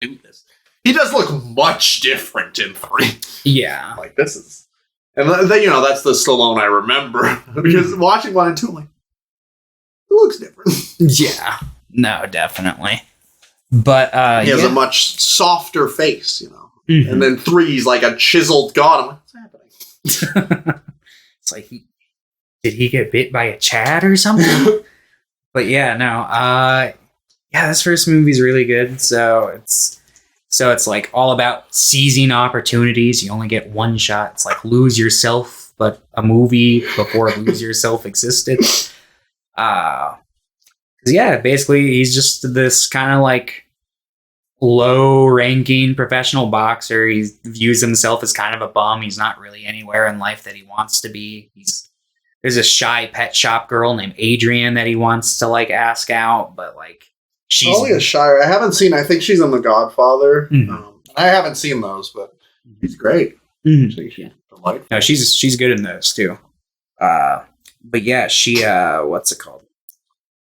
to do this. He does look much different in 3. Yeah. Like, this is... And then, you know, that's the Stallone I remember. Because watching 1 and 2, I'm like, it looks different. Yeah. No, definitely. But, he has a much softer face, you know. And then 3, he's like a chiseled god. I'm like, what's happening? It's like, did he get bit by a Chad or something? But yeah, no. Yeah, this first movie's really good. So it's like all about seizing opportunities. You only get one shot. It's like Lose Yourself, but a movie before Lose Yourself existed. Yeah, basically he's just this kind of like low-ranking professional boxer. He views himself as kind of a bum. He's not really anywhere in life that he wants to be. There's a shy pet shop girl named Adrian that he wants to like ask out, but like she's only a shy. I haven't seen. I think she's in The Godfather. I haven't seen those, but she's great. No, she's good in those too. But yeah, she what's it called?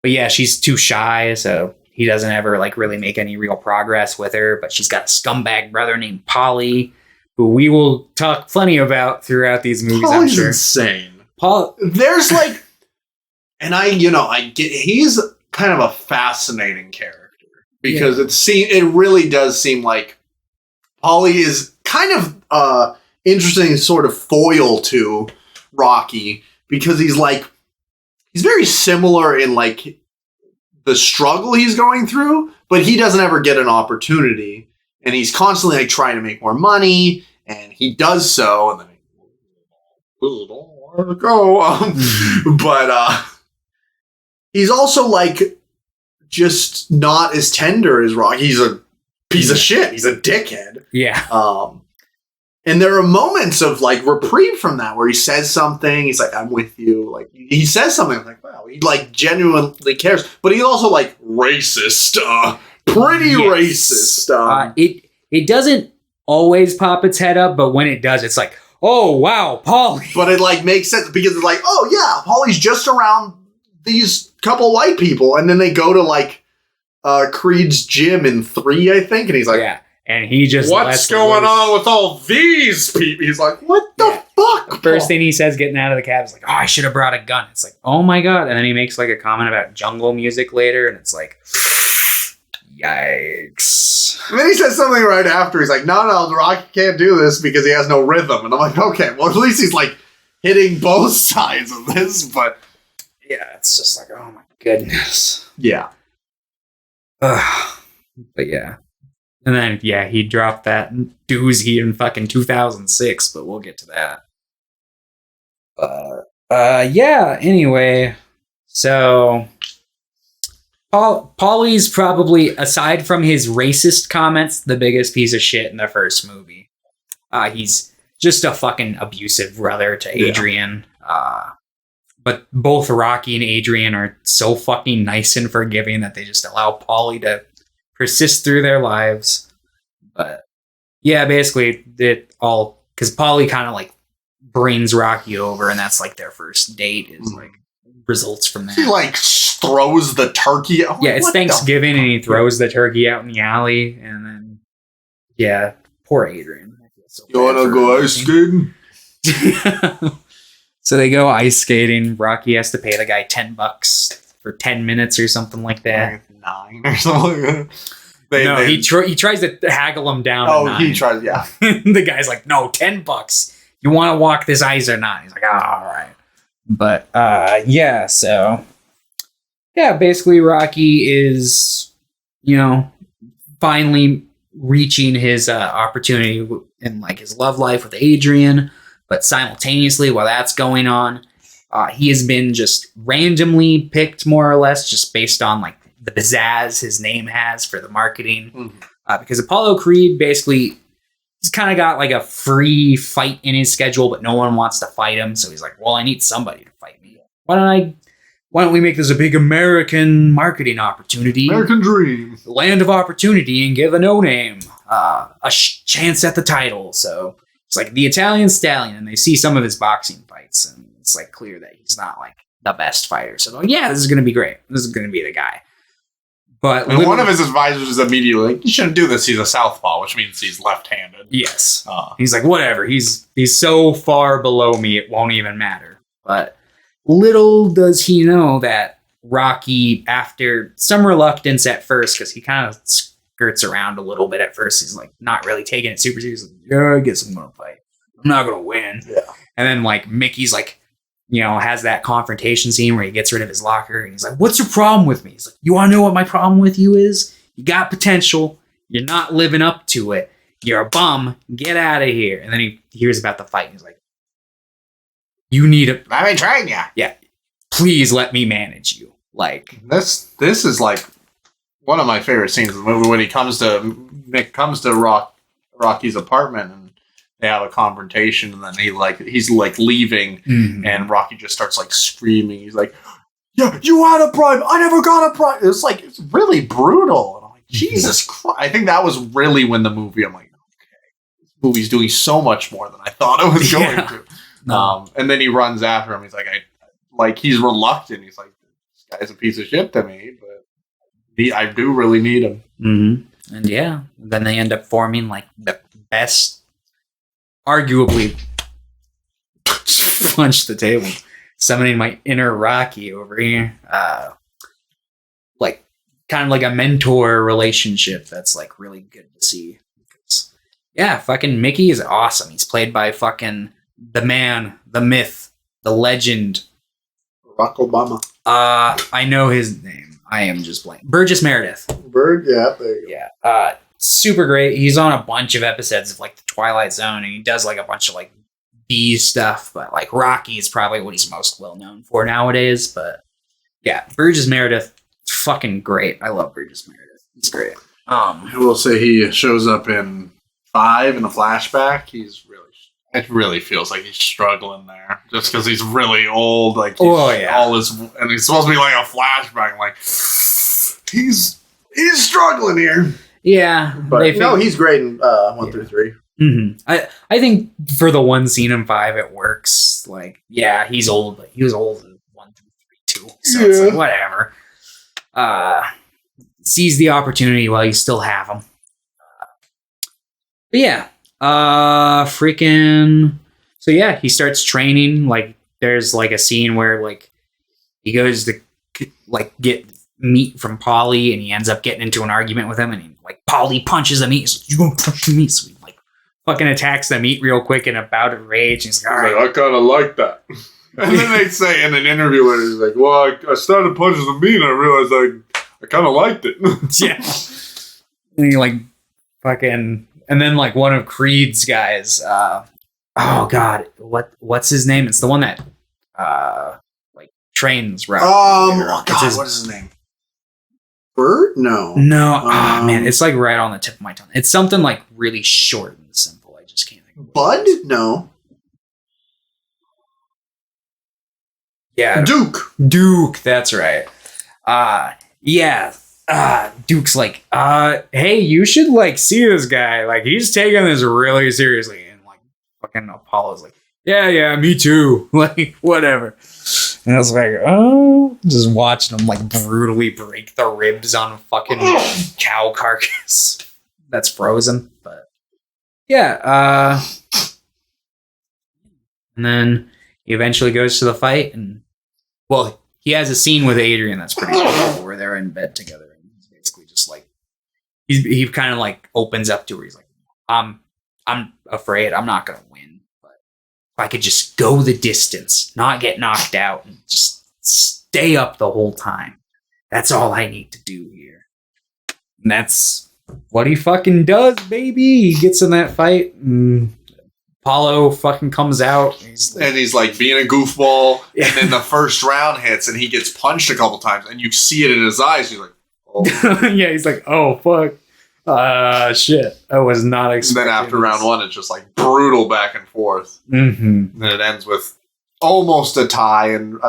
But yeah, she's too shy, so he doesn't ever like really make any real progress with her. But she's got a scumbag brother named Polly, who we will talk plenty about throughout these movies. Polly's I'm sure. Insane. Paul, there's like, and I get he's kind of a fascinating character because it really does seem like Polly is kind of interesting sort of foil to Rocky because he's very similar in like the struggle he's going through, but he doesn't ever get an opportunity, and he's constantly like trying to make more money, and he does so, and then but he's also like just not as tender as Rocky. He's a piece of shit. He's a dickhead. Yeah. And there are moments of like reprieve from that where he says something. He's like, "I'm with you." Like he says something. I'm like, wow, he like genuinely cares. But he's also like racist, pretty racist. It doesn't always pop its head up, but when it does, it's like, oh wow, Paulie. But it like makes sense because it's like, oh yeah, Paulie's just around these couple white people, and then they go to like Creed's gym in 3, I think, and he's like, yeah. And he just what's going on with all these people? He's like, what the fuck? The first thing he says getting out of the cab is like, oh, I should have brought a gun. It's like, oh my God. And then he makes like a comment about jungle music later. And it's like, yikes. And then he says something right after. He's like, no, Rocky can't do this because he has no rhythm. And I'm like, okay, well, at least he's like hitting both sides of this. But yeah, it's just like, oh my goodness. Yeah. But yeah. And then, yeah, he dropped that doozy in fucking 2006, but we'll get to that. Yeah, anyway. So, Paulie's probably, aside from his racist comments, the biggest piece of shit in the first movie. He's just a fucking abusive brother to Adrian. But both Rocky and Adrian are so fucking nice and forgiving that they just allow Paulie to persist through their lives. But yeah, basically it all because Paulie kind of like brings Rocky over, and that's like their first date is like results from that. He like throws the turkey out. Yeah, it's Thanksgiving and he throws the turkey out in the alley, and then yeah, poor Adrian. You wanna go ice skating? So they go ice skating. Rocky has to pay the guy $10 for 10 minutes or something like that. 9 or something. He tries to haggle him down. Oh, to 9. he tries, yeah. The guy's like, no, $10. You want to walk this ice or not? He's like, all right. But yeah, so yeah, basically Rocky is, finally reaching his opportunity in like his love life with Adrian, but simultaneously while that's going on, he has been just randomly picked more or less just based on like the pizzazz his name has for the marketing. Because Apollo Creed basically, he's kind of got like a free fight in his schedule, but no one wants to fight him. So he's like, well, I need somebody to fight me. Why don't we make this a big American marketing opportunity? American dream. The land of opportunity, and give a no-name a chance at the title. So it's like the Italian Stallion, and they see some of his boxing fights, and it's like clear that he's not like the best fighter. So like, yeah, this is going to be great. This is going to be the guy. But one of his advisors is immediately like, you shouldn't do this. He's a southpaw, which means he's left-handed. Yes. He's like, whatever. He's so far below me, it won't even matter. But little does he know that Rocky, after some reluctance at first, because he kind of skirts around a little bit at first, he's like not really taking it super seriously. Yeah, I guess I'm gonna fight. I'm not gonna win. Yeah. And then like Mickey's like, has that confrontation scene where he gets rid of his locker and he's like, what's your problem with me? He's like, you want to know what my problem with you is? You got potential. You're not living up to it. You're a bum. Get out of here. And then he hears about the fight and he's like, you need a... Let me train you. Yeah. Please let me manage you. Like... This is like one of my favorite scenes in the movie when Mick comes to Rocky's apartment and they have a confrontation, and then he's leaving, and Rocky just starts like screaming. He's like, "Yeah, you had a prime. I never got a prime." It's really brutal. And I'm like, Jesus Christ! I think that was really when the movie. I'm like, okay, this movie's doing so much more than I thought it was going to. No. And then he runs after him. He's like, he's reluctant. He's like, this guy's a piece of shit to me, but I do really need him. Mm-hmm. And yeah, then they end up forming like the best. Arguably, punch the table. Summoning my inner Rocky over here. Like, kind of like a mentor relationship that's like really good to see. Because, yeah, fucking Mickey is awesome. He's played by fucking the man, the myth, the legend. Barack Obama. I know his name. I am just blank. Burgess Meredith. Yeah, there you go. Yeah. Super great. He's on a bunch of episodes of like the Twilight Zone, and he does like a bunch of like B stuff, but like Rocky is probably what he's most well known for nowadays. But yeah, Burgess Meredith, fucking great. I love Burgess Meredith. He's great. I will say he shows up in 5 in a flashback. It really feels like he's struggling there, just because he's really old. Like, and he's supposed to be like a flashback. Like, he's struggling here. Yeah, but he's great in 1 through 3. Mm-hmm. I think for the one scene in 5, it works. Like, yeah, he's old, but he was old in 1 through 3 too. So it's like, whatever. Seize the opportunity while you still have them. But yeah, freaking. So yeah, he starts training. Like, there's like a scene where like he goes to like get meat from Polly, and he ends up getting into an argument with him, and he like Polly punches the meat. He's like, you gonna punch the meat? So he like fucking attacks the meat real quick in a bout of rage. And he's like, all right, I kind of like that. And then they say in an interview where he's like, well, I started punching the meat and I realized I kind of liked it. Yeah. And he like fucking, and then like one of Creed's guys, oh god, what's his name? It's the one that like trains Rocky. Oh god, what is his name? Bert? No. Man, it's like right on the tip of my tongue. It's something like really short and simple. I just can't think of it. Bud? No. Yeah. Duke, that's right. Duke's like, hey, you should like see this guy. Like, he's taking this really seriously. And like fucking Apollo's like, yeah, me too. Like, whatever. And I was like, oh, just watching him like brutally break the ribs on a fucking cow carcass that's frozen. But yeah, and then he eventually goes to the fight, and well, he has a scene with Adrian that's pretty cool where they're in bed together, and he's basically just like he kind of like opens up to her. He's like, I'm afraid I'm not gonna win. I could just go the distance, not get knocked out, and just stay up the whole time. That's all I need to do here. And that's what he fucking does, baby. He gets in that fight. And Apollo fucking comes out. And he's like being a goofball. Yeah. And then the first round hits and he gets punched a couple times. And you see it in his eyes. He's like, oh. Yeah, he's like, oh, fuck. Shit. I was not expecting. And then after round one, it's just like brutal back and forth. Mm-hmm. And then it ends with almost a tie. And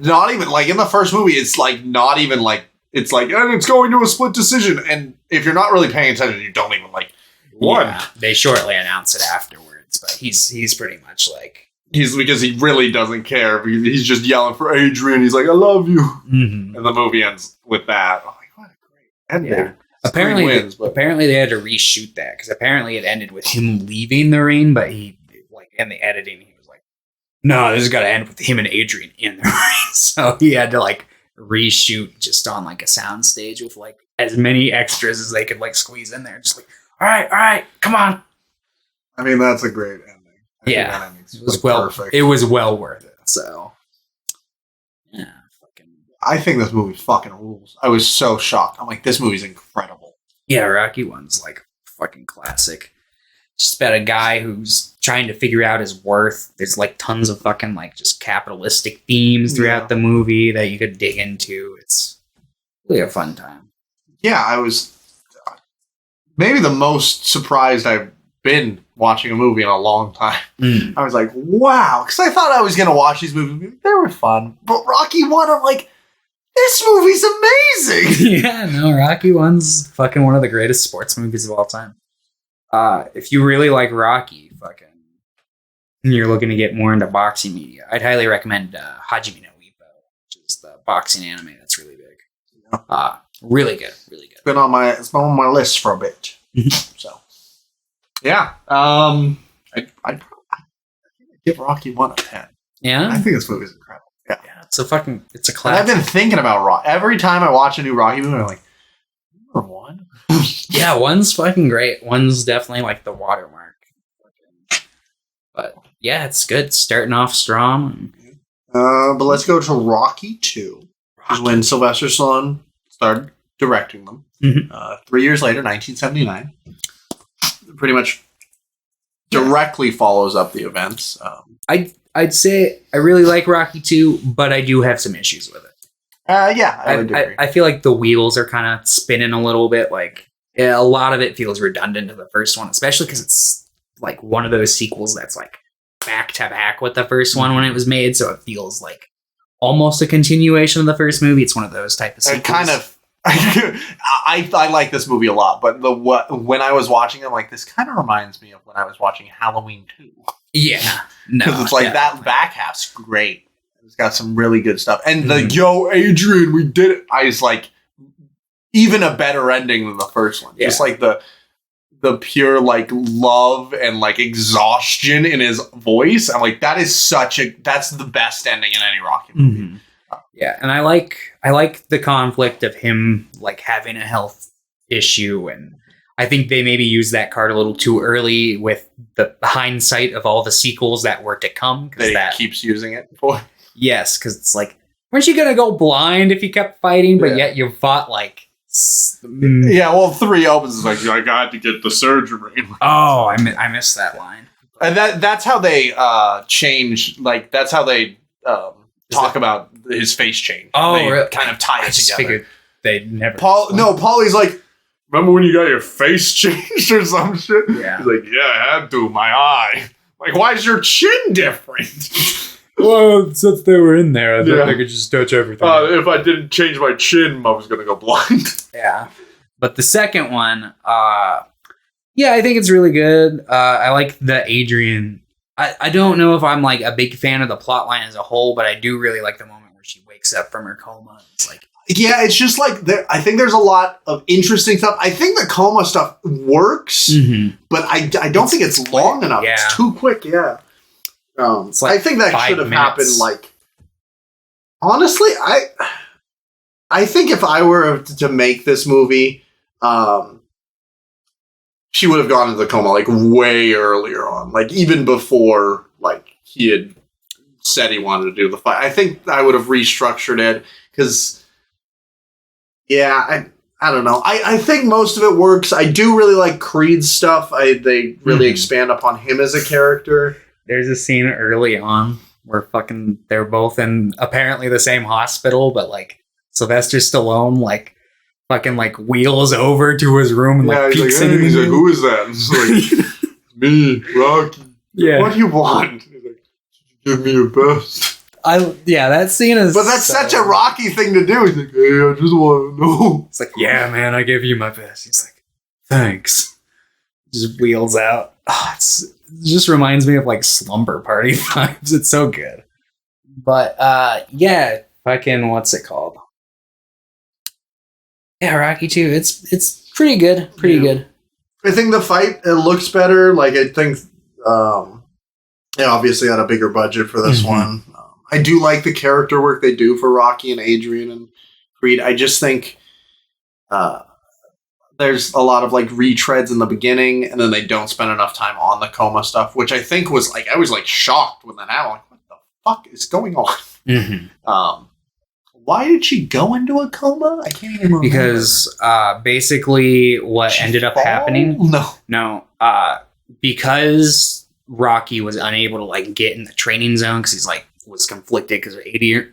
not even like in the first movie, it's like not even like it's like and it's going to a split decision. And if you're not really paying attention, you don't even like won. Yeah, they shortly announce it afterwards, but he's pretty much like because he really doesn't care. He's just yelling for Adrian. He's like, I love you. Mm-hmm. And the movie ends with that. Oh my god, great ending. Yeah. Apparently they had to reshoot that because apparently it ended with him leaving the ring, but he like in the editing he was like, no, this has got to end with him and Adrian in the ring. So he had to like reshoot just on like a sound stage with like as many extras as they could like squeeze in there. Just like, all right, come on. I mean, that's a great ending. Yeah, it was perfect. It was well worth it. So, yeah, I think this movie fucking rules. I was so shocked. I'm like, this movie's incredible. Yeah, Rocky 1's like fucking classic. Just about a guy who's trying to figure out his worth. There's like tons of fucking like just capitalistic themes throughout the movie that you could dig into. It's really a fun time. Yeah, I was maybe the most surprised I've been watching a movie in a long time. I was like, wow, because I thought I was going to watch these movies. They were fun. But Rocky 1, I'm like, this movie's amazing. Yeah, no, Rocky 1's fucking one of the greatest sports movies of all time. If you really like Rocky, fucking, and you're looking to get more into boxing media, I'd highly recommend Hajime no Ippo, which is the boxing anime that's really big. Really good, really good. It's been on my list for a bit. So, yeah, I'd give Rocky 1 a 10. Yeah, I think this movie is incredible. Yeah, it's a classic. And I've been thinking about Rocky every time I watch a new Rocky movie. I'm like, number 1. Yeah, 1's fucking great. 1's definitely like the watermark. But yeah, it's good. Starting off strong. But let's go to Rocky 2. Which is when Sylvester Stallone started directing them. 3 years later, 1979. Pretty much directly follows up the events. I'd say I really like Rocky 2, but I do have some issues with it. Yeah, I would agree. I feel like the wheels are kind of spinning a little bit. Like a lot of it feels redundant to the first one, especially because it's like one of those sequels that's like back to back with the first one when it was made. So it feels like almost a continuation of the first movie. It's one of those type of sequels. Kind of. I like this movie a lot, but when I was watching it, I'm like, this kind of reminds me of when I was watching Halloween 2. Yeah. No. Because it's like that back half's great. It's got some really good stuff. And the yo, Adrian, we did it. I was like, even a better ending than the first one. Yeah. Just like the pure like love and like exhaustion in his voice. I'm like, that's the best ending in any Rocky movie. Mm-hmm. Yeah, and I like the conflict of him like having a health issue, and I think they maybe used that card a little too early with the hindsight of all the sequels that were to come. That keeps using it for. Yes, because it's like, weren't you gonna go blind if you kept fighting? But yet you fought like. Yeah, well, 3 opens is like, I got to get the surgery. Oh, I missed that line. And that's how they change. Like that's how they talk about his face change. Oh, they really? Kind of tie it together. Figured they'd never. Paulie's like, remember when you got your face changed or some shit? Yeah. He's like, yeah, I had to. My eye. Like, why is your chin different? Well, since they were in there, I thought they could just touch everything. If I didn't change my chin, I was going to go blind. Yeah. But the second one, I think it's really good. I like the Adrian. I don't know if I'm like a big fan of the plot line as a whole, but I do really like the moment where she wakes up from her coma. It's like, yeah, it's just like I think there's a lot of interesting stuff. I think the coma stuff works, but I don't think it's long enough. Yeah. It's too quick. Yeah. Like I think that should have happened. Like, honestly, I think if I were to make this movie, she would have gone into the coma like way earlier on, like even before like he had said he wanted to do the fight. I think I would have restructured it because, I I don't know. I think most of it works. I do really like Creed's stuff. They really expand upon him as a character. There's a scene early on where they're both in apparently the same hospital, but like Sylvester Stallone wheels over to his room and peeks in. He's like, who is that? And it's like, me, Rocky. Yeah. What do you want? He's like, give me your best. That scene is. But that's such a Rocky thing to do. He's like, hey, I just want to know. It's like, yeah, man, I give you my best. He's like, thanks. Just wheels out. Oh, it just reminds me of like Slumber Party vibes. It's so good. But what's it called? Yeah, Rocky 2. It's pretty good. Pretty good. I think the fight, it looks better. Like, I think, obviously had a bigger budget for this one. I do like the character work they do for Rocky and Adrian and Creed. I just think there's a lot of like retreads in the beginning, and then they don't spend enough time on the coma stuff, which I think was like, I was like shocked when that happened. Like, what the fuck is going on? Why did she go into a coma? I can't even remember. Because basically what ended up happening. No. Because Rocky was unable to like get in the training zone because he's like was conflicted because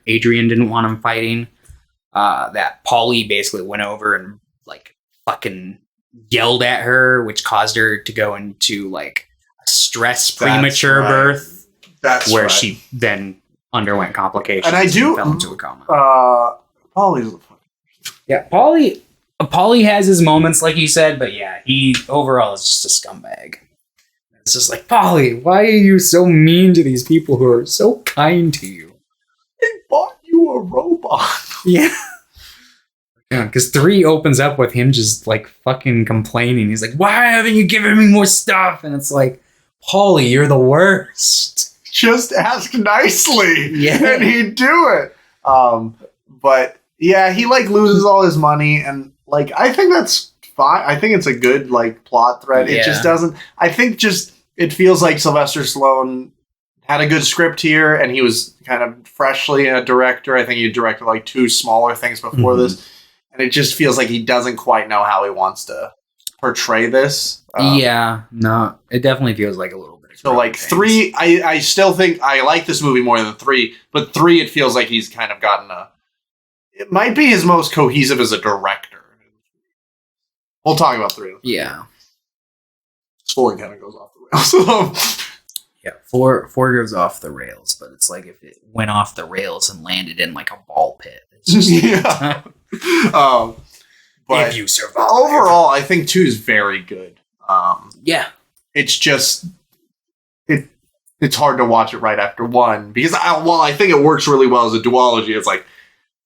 Adrian didn't want him fighting. That Paulie basically went over and like fucking yelled at her, which caused her to go into like a stress premature birth. That's where she then underwent complications and fell into a coma. Paulie's Paulie has his moments, like you said, but yeah, he overall is just a scumbag. It's just like, Paulie, why are you so mean to these people who are so kind to you? They bought you a robot. Yeah. Yeah, because 3 opens up with him just like fucking complaining. He's like, why haven't you given me more stuff? And it's like, Paulie, you're the worst. Just ask nicely. Yeah. And he'd do it. But yeah, he like loses all his money, and like I think that's fine. I think it's a good like plot thread. It just doesn't. I think just it feels like Sylvester Stallone had a good script here, and he was kind of freshly a director. I think he directed like 2 smaller things before this, and it just feels like he doesn't quite know how he wants to portray this. No, it definitely feels like a little bit. So like 3, I still think I like this movie more than 3, but 3 it feels like he's kind of gotten it might be his most cohesive as a director. We'll talk about 3. Yeah. 4 kind of goes off the rails. Yeah, 4 goes off the rails, but it's like if it went off the rails and landed in like a ball pit. It's just but if you survive. Overall, I think 2 is very good. It's just it's hard to watch it right after 1 because while I think it works really well as a duology, it's like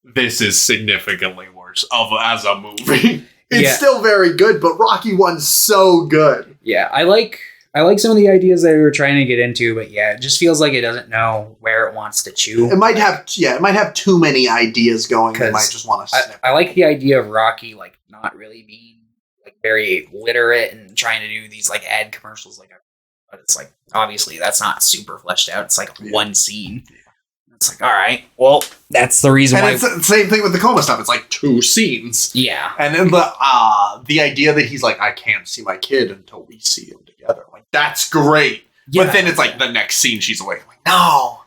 this is significantly worse as a movie. It's still very good, but Rocky 1's so good. Yeah, I like some of the ideas that we were trying to get into, but yeah, it just feels like it doesn't know where it wants to chew. It might have too many ideas going. It might just want to snip. I like the idea of Rocky like not really being like very literate and trying to do these like ad commercials but it's like obviously that's not super fleshed out. It's like one scene. It's like, all right, well, that's the reason why. And it's the same thing with the coma stuff. It's like 2 scenes. Yeah. And then the idea that he's like, I can't see my kid until we see him together. I'm like, that's great. Yeah. But then it's like the next scene she's awake. I'm like, no.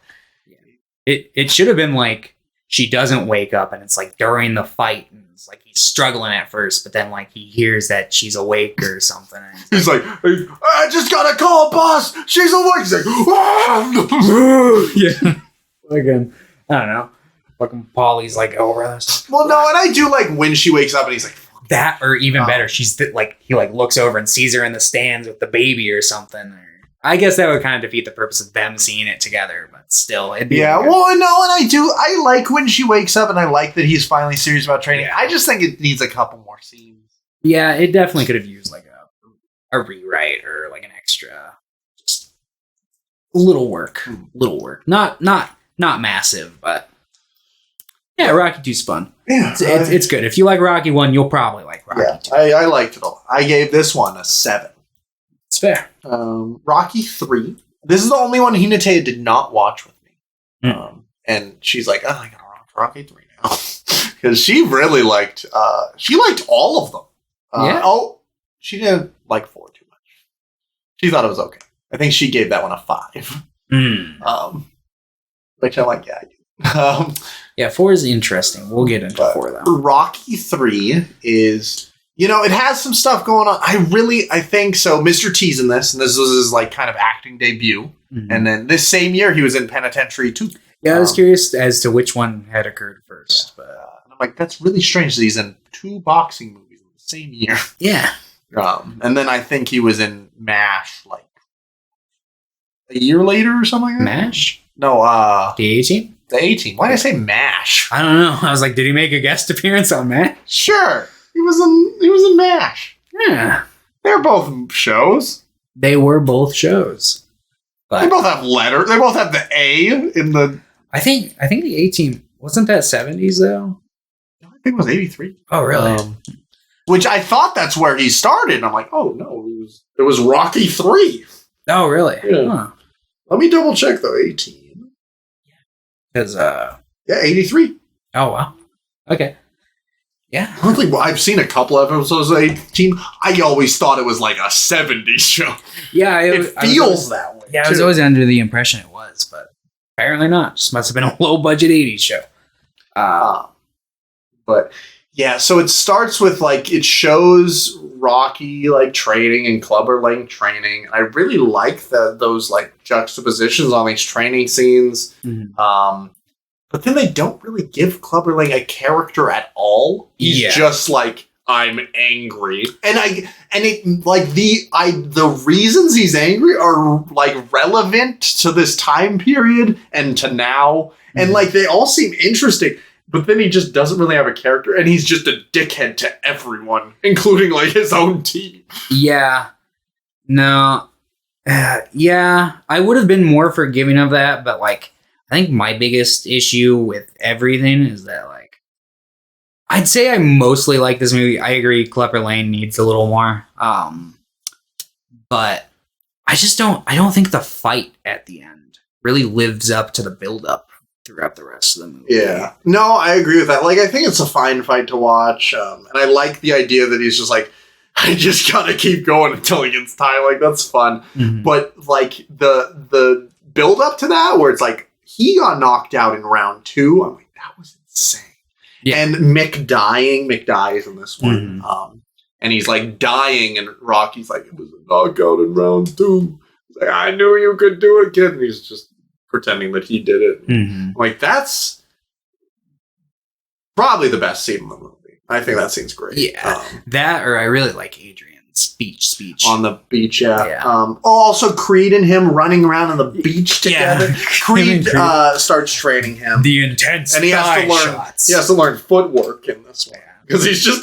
It should have been like she doesn't wake up and it's like during the fight and it's like he's struggling at first, but then like he hears that she's awake or something. And he's like, I just got a call, boss. She's awake. He's like, yeah. Again, I don't know. Fucking Paulie's like over this. Well, no, and I do like when she wakes up and he's like that, or even better, she's like he like looks over and sees her in the stands with the baby or something. I guess that would kind of defeat the purpose of them seeing it together, but still, it'd be well, no, and I like when she wakes up, and I like that he's finally serious about training. Yeah. I just think it needs a couple more scenes. Yeah, it definitely could have used like a rewrite or like an extra, just little work, Not massive, but yeah, Rocky 2's fun. Yeah, it's good. If you like Rocky 1, you'll probably like Rocky 2. I liked it a lot. I gave this one a 7. It's fair. Rocky 3. This is the only one Hinata did not watch with me. And she's like, oh, I gotta watch Rocky 3 now. because she really liked all of them. Yeah. Oh, she didn't like 4 too much. She thought it was okay. I think she gave that one a 5. Which I'm like, yeah, I do. Yeah, 4 is interesting. We'll get into 4 though. Rocky 3 is, it has some stuff going on. I think so. Mr. T's in this, and this was his like kind of acting debut. Mm-hmm. And then this same year, he was in Penitentiary 2. Yeah, I was curious as to which one had occurred first. Yeah. But and I'm like, that's really strange that he's in 2 boxing movies in the same year. Yeah. And then I think he was in MASH like a year later or something like that. MASH? No, the A-Team? The A-Team. Why did I say MASH? I don't know. I was like, did he make a guest appearance on MASH? Sure. He was in MASH. Yeah. They're both shows. They were both shows. But they both have letters. They both have the A in the... I think the A-Team, wasn't that 70s though? I think it was 83. Oh, really? Which I thought that's where he started. And I'm like, oh, no. It was Rocky 3. Oh, really? Yeah. Huh. Let me double check, though. 18. Because, yeah, 83. Oh, wow. Okay. Yeah. I don't think I've seen a couple episodes of 18. I always thought it was like a 70s show. Yeah. It feels that way. Yeah, I was always under the impression it was, but apparently not. Just must have been a low-budget 80s show. But... yeah, so it starts with, like, it shows Rocky, like, training and Clubber Lang training. I really like those, like, juxtapositions on these training scenes. Mm-hmm. But then they don't really give Clubber Lang a character at all. He's just, like, I'm angry. The reasons he's angry are, like, relevant to this time period and to now. Mm-hmm. And, like, they all seem interesting. But then he just doesn't really have a character, and he's just a dickhead to everyone, including, like, his own team. Yeah. No. Yeah. I would have been more forgiving of that, but, like, I think my biggest issue with everything is that, like, I'd say I mostly like this movie. I agree Clubber Lang needs a little more. But I don't think the fight at the end really lives up to the build-up throughout the rest of the movie. Yeah. No, I agree with that. Like, I think it's a fine fight to watch. And I like the idea that he's just like, I just gotta keep going until he gets tired. Like, that's fun. Mm-hmm. But, like, the build up to that, where it's like, he got knocked out in round 2. I'm like, that was insane. Yeah. And Mick dies in this one. Mm-hmm. And he's, like, dying, and Rocky's like, it was a knockout in round 2. He's like, I knew you could do it, kid. And he's just pretending that he did it. Mm-hmm. Like, that's probably the best scene in the movie. I think that scene's great. Yeah. That, or I really like Adrian's speech. On the beach, yeah. Also, Creed and him running around on the beach together. Yeah. Creed starts training him. The intense and he has to learn footwork in this one. Because he's just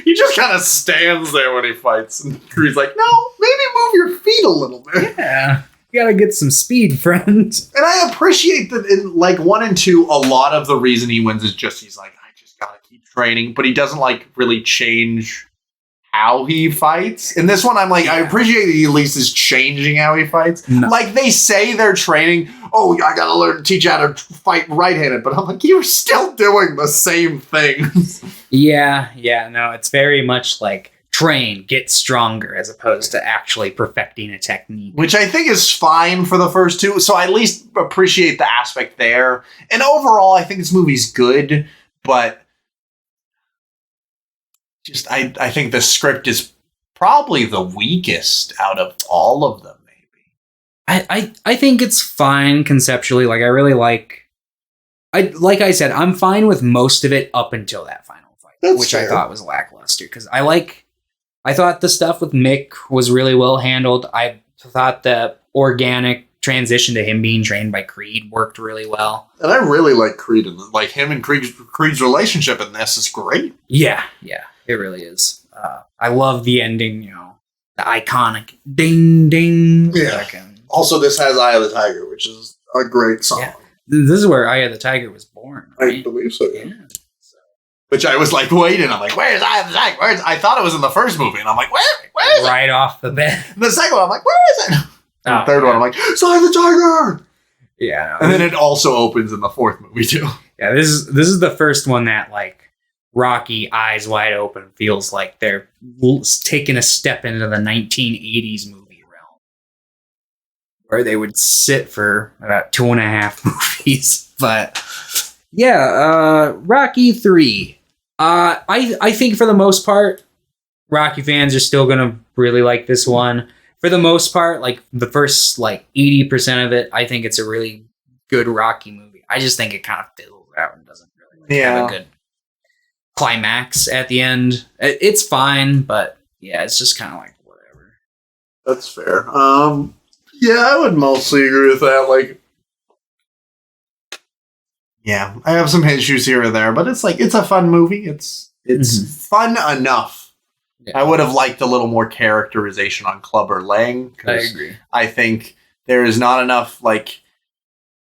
he just kind of stands there when he fights. And Creed's like, no, maybe move your feet a little bit. Yeah. You gotta get some speed, friend. And I appreciate that in, like, 1 and 2, a lot of the reason he wins is just he's like, I just gotta keep training. But he doesn't, like, really change how he fights. In this one, I'm like, I appreciate that he at least is changing how he fights. No. Like, they say they're training, oh, I gotta teach you how to fight right-handed. But I'm like, you're still doing the same things. Yeah, no, it's very much like, train, get stronger, as opposed to actually perfecting a technique. Which I think is fine for the first 2, so I at least appreciate the aspect there. And overall, I think this movie's good, but just I think the script is probably the weakest out of all of them, maybe. I think it's fine conceptually. Like, I really like I said, I'm fine with most of it up until that final fight. That's which fair. I thought was lackluster, because I thought the stuff with Mick was really well handled. I thought the organic transition to him being trained by Creed worked really well. And I really like Creed. Like, him and Creed's relationship in this is great. Yeah, it really is. I love the ending, the iconic ding, ding. Yeah. Also, this has Eye of the Tiger, which is a great song. Yeah. This is where Eye of the Tiger was born, right? I believe so, yeah. Which I was like waiting. I'm like, where's Eye of the Tiger? I thought it was in the first movie, and I'm like, where is it? Right off the bat. And the second one, I'm like, where is it? And the third one, I'm like, it's Eye of the Tiger. Yeah. And then it also opens in the fourth movie too. Yeah, this is the first one that, like, Rocky, eyes wide open, feels like they're taking a step into the 1980s movie realm, where they would sit for about 2.5 movies. But yeah, Rocky 3. I think for the most part, Rocky fans are still gonna really like this one. For the most part, like the first like 80% of it, I think it's a really good Rocky movie. I just think it kind of fizzles out and doesn't really have a good climax at the end. It's fine, but yeah, it's just kind of like whatever. That's fair. Yeah, I would mostly agree with that. Like, yeah, I have some issues here or there, but it's like it's a fun movie. It's fun enough. Yeah. I would have liked a little more characterization on Clubber Lang. I agree. I think there is not enough like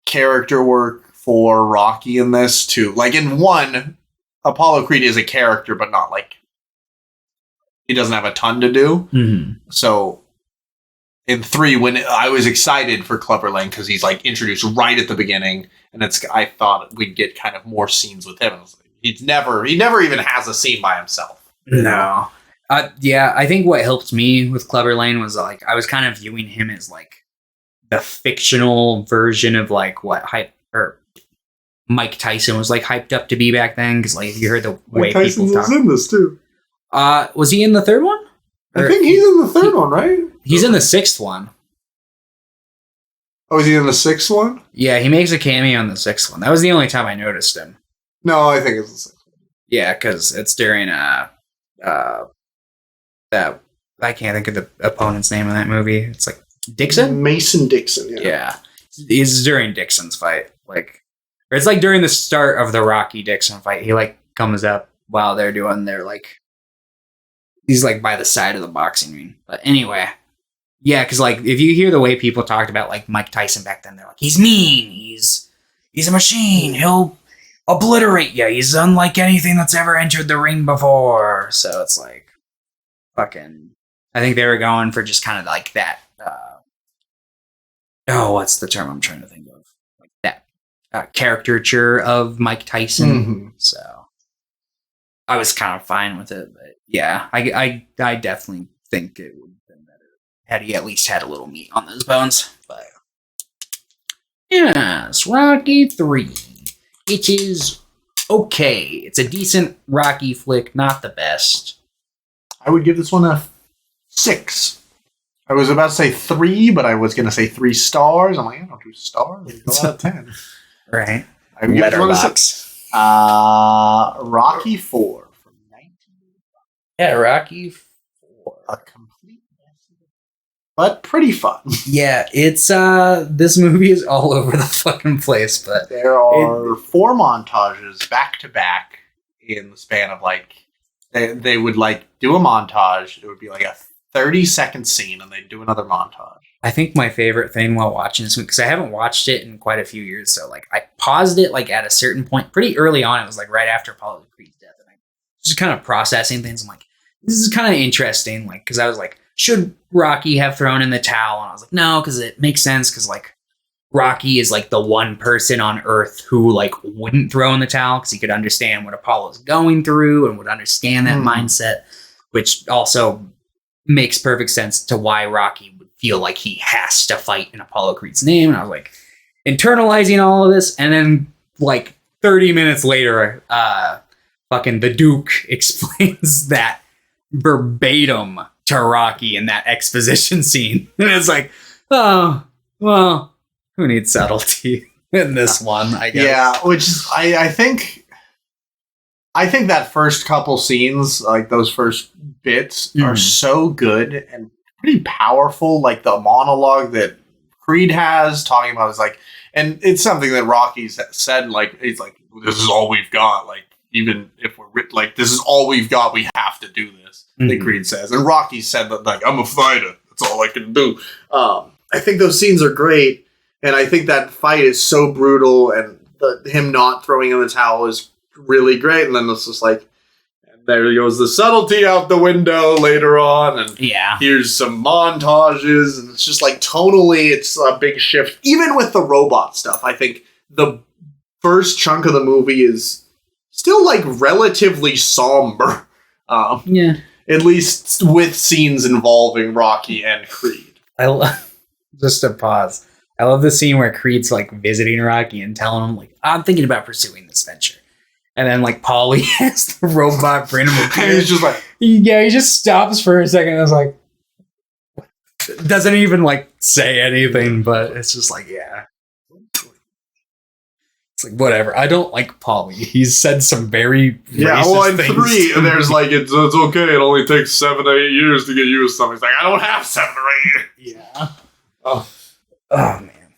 character work for Rocky in this too. Like in 1, Apollo Creed is a character, but not like he doesn't have a ton to do. Mm-hmm. So in 3, when I was excited for Clubber Lang because he's like introduced right at the beginning, and I thought we'd get kind of more scenes with him. He never even has a scene by himself. No. Yeah, I think what helped me with Clubber Lang was like I was kind of viewing him as like the fictional version of like what Mike Tyson was like hyped up to be back then, because like if you heard the way people talk. Was in this too. Was he in the 3rd one? I think he's in the 3rd one, right? He's in the 6th one. Oh, is he in the 6th one? Yeah, he makes a cameo in the 6th one. That was the only time I noticed him. No, I think it's the 6th one. Yeah, because it's during that I can't think of the opponent's name in that movie. It's like Dixon? Mason Dixon, yeah. It's during Dixon's fight. Like, or it's like during the start of the Rocky Dixon fight. He like comes up while they're doing their like he's like by the side of the boxing ring. But anyway. Yeah, because like if you hear the way people talked about like Mike Tyson back then, they're like, he's mean, he's a machine, he'll obliterate you, he's unlike anything that's ever entered the ring before. So it's like fucking, I think they were going for just kind of like that. What's the term I'm trying to think of? Like that caricature of Mike Tyson. Mm-hmm. So I was kind of fine with it, but yeah, I definitely think it would have been better had he at least had a little meat on those bones. But yes, Rocky 3. It is okay. It's a decent Rocky flick, not the best. I would give this one a 6. I was about to say 3, but I was going to say 3 stars. I'm like, I don't do stars. I go out of 10. Right. I would give this one a 6. Rocky 4 from 1985. Yeah, Rocky 4. A complete mess, but pretty fun. Yeah, it's this movie is all over the fucking place, but there are 4 montages back to back in the span of like they would like do a montage. It would be like a 30-second scene, and they'd do another montage. I think my favorite thing while watching this, because I haven't watched it in quite a few years, so like I paused it like at a certain point pretty early on. It was like right after Apollo Creed's death, and I was just kind of processing things. I'm like, this is kind of interesting, like because I was like, should Rocky have thrown in the towel? And I was like, no, because it makes sense, because like Rocky is like the one person on Earth who like wouldn't throw in the towel because he could understand what Apollo's going through and would understand that mindset, which also makes perfect sense to why Rocky would feel like he has to fight in Apollo Creed's name. And I was like internalizing all of this, and then like 30 minutes later, fucking the Duke explains that verbatim to Rocky in that exposition scene. And it's like, oh, well, who needs subtlety in this one, I guess. Yeah, which is, I think that first couple scenes, like those first bits, are so good and pretty powerful. Like the monologue that Creed has talking about is like, and it's something that Rocky's said, like, he's like, this is all we've got. Like, even if we're like, this is all we've got, we have to do this, that Creed says. And Rocky said that, like, I'm a fighter. That's all I can do. I think those scenes are great. And I think that fight is so brutal, and him not throwing in the towel is really great. And then it's just like, and there goes the subtlety out the window later on. And here's some montages. And it's just like tonally, it's a big shift. Even with the robot stuff, I think the first chunk of the movie is still like relatively somber. Yeah. At least with scenes involving Rocky and Creed. Just to pause. I love the scene where Creed's like visiting Rocky and telling him like, I'm thinking about pursuing this venture. And then like Paulie has the robot bring him a And he's just like, he just stops for a second and is like, doesn't even like say anything, but it's just like, yeah. It's like, whatever. I don't like Paulie. He's said some very racist in things 3, there's like, it's okay. It only takes 7 to 8 years to get used to something. He's like, I don't have 7 or 8 years. Yeah. Oh man.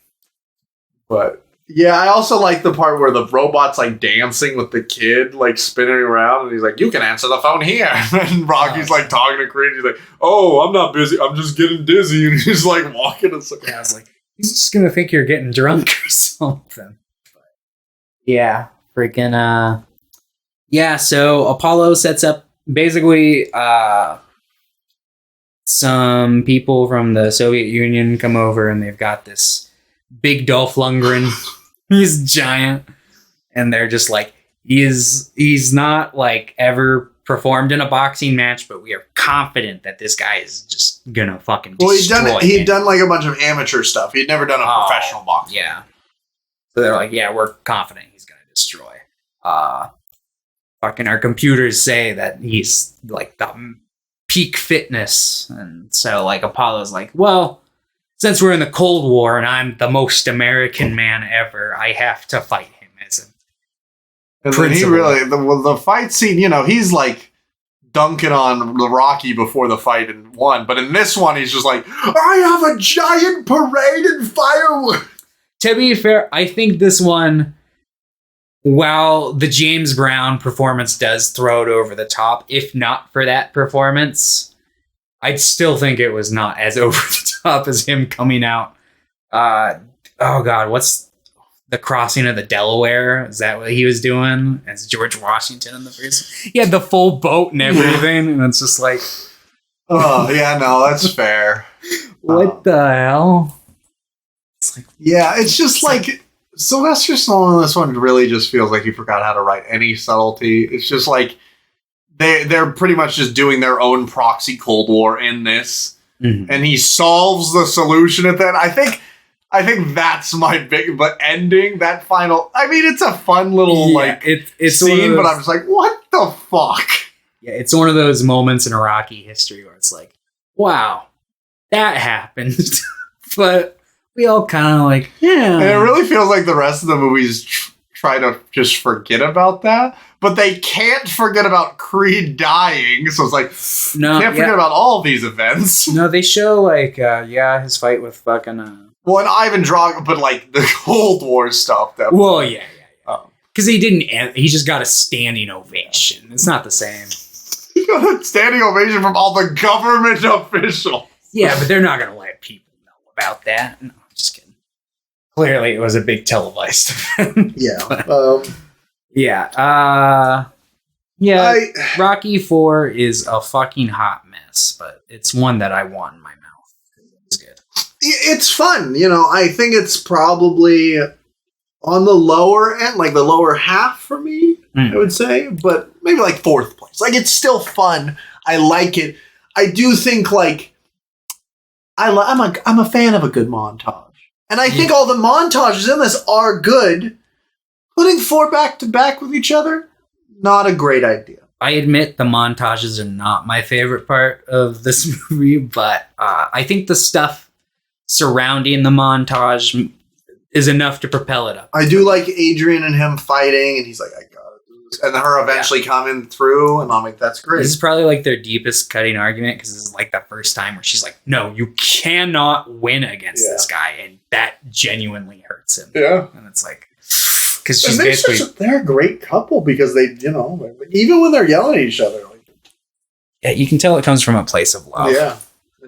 But yeah, I also like the part where the robot's like dancing with the kid, like spinning around, and he's like, "You can answer the phone here." And Rocky's like talking to Creed. He's like, "Oh, I'm not busy. I'm just getting dizzy." And he's like walking. And so Yeah, I was like, he's just gonna think you're getting drunk or something. But yeah, freaking. Yeah. So Apollo sets up basically. Some people from the Soviet Union come over, and they've got this big Dolph Lundgren. He's giant, and they're just like, he's not like ever performed in a boxing match, but we are confident that this guy is just gonna fucking destroy he'd done like a bunch of amateur stuff. He'd never done a professional boxing. Yeah. So they're like, yeah, we're confident he's gonna destroy. Fucking our computers say that he's like the peak fitness, and so like Apollo's like, well, since we're in the Cold War and I'm the most American man ever, I have to fight him as a and then he really the fight scene, you know, he's like dunking on the Rocky before the fight in 1, but in this one he's just like, I have a giant parade and fireworks. To be fair, I think this one, while the James Brown performance does throw it over the top, if not for that performance, I'd still think it was not as over the top as him coming out. Oh God, what's the crossing of the Delaware? Is that what he was doing as George Washington in the first? He had the full boat and everything, and it's just like, oh yeah, no, that's fair. What the hell? It's like, yeah, it's just like Sylvester Stallone in this one really just feels like he forgot how to write any subtlety. It's just like they're pretty much just doing their own proxy Cold War in this, and he solves the solution at that. I think that's my big, but ending that final. I mean, it's a fun little it's scene, but I'm just like, what the fuck? Yeah, it's one of those moments in Iraqi history where it's like, wow, that happened, but we all kind of like, yeah. And it really feels like the rest of the movies try to just forget about that, but they can't forget about Creed dying. So it's like, can't forget about all these events. No, they show like, his fight with fucking. Well, and Ivan Drago, but like the Cold War stuff. Well, yeah. Because he just got a standing ovation. It's not the same. He got a standing ovation from all the government officials. Yeah, but they're not going to let people know about that. No, I'm just kidding. Clearly, it was a big televised event. Yeah. Rocky IV is a fucking hot mess, but it's one that I want in my mouth. It's good. It's fun. You know, I think it's probably on the lower end, like the lower half for me, I would say, but maybe like 4th place. Like, it's still fun. I like it. I do think, like, I'm a fan of a good montage. And I think all the montages in this are good. Putting 4 back to back with each other, not a great idea. I admit the montages are not my favorite part of this movie, but I think the stuff surrounding the montage is enough to propel it up. I do like Adrian and him fighting, and he's like, I gotta do this. And her eventually coming through, and I'm like, that's great. This is probably like their deepest cutting argument, because this is like the first time where she's like, no, you cannot win against this guy, and that genuinely hurts him. Yeah. And it's like, because she's basically... They're a great couple, because they, you know, even when they're yelling at each other. Like, yeah, you can tell it comes from a place of love. Yeah.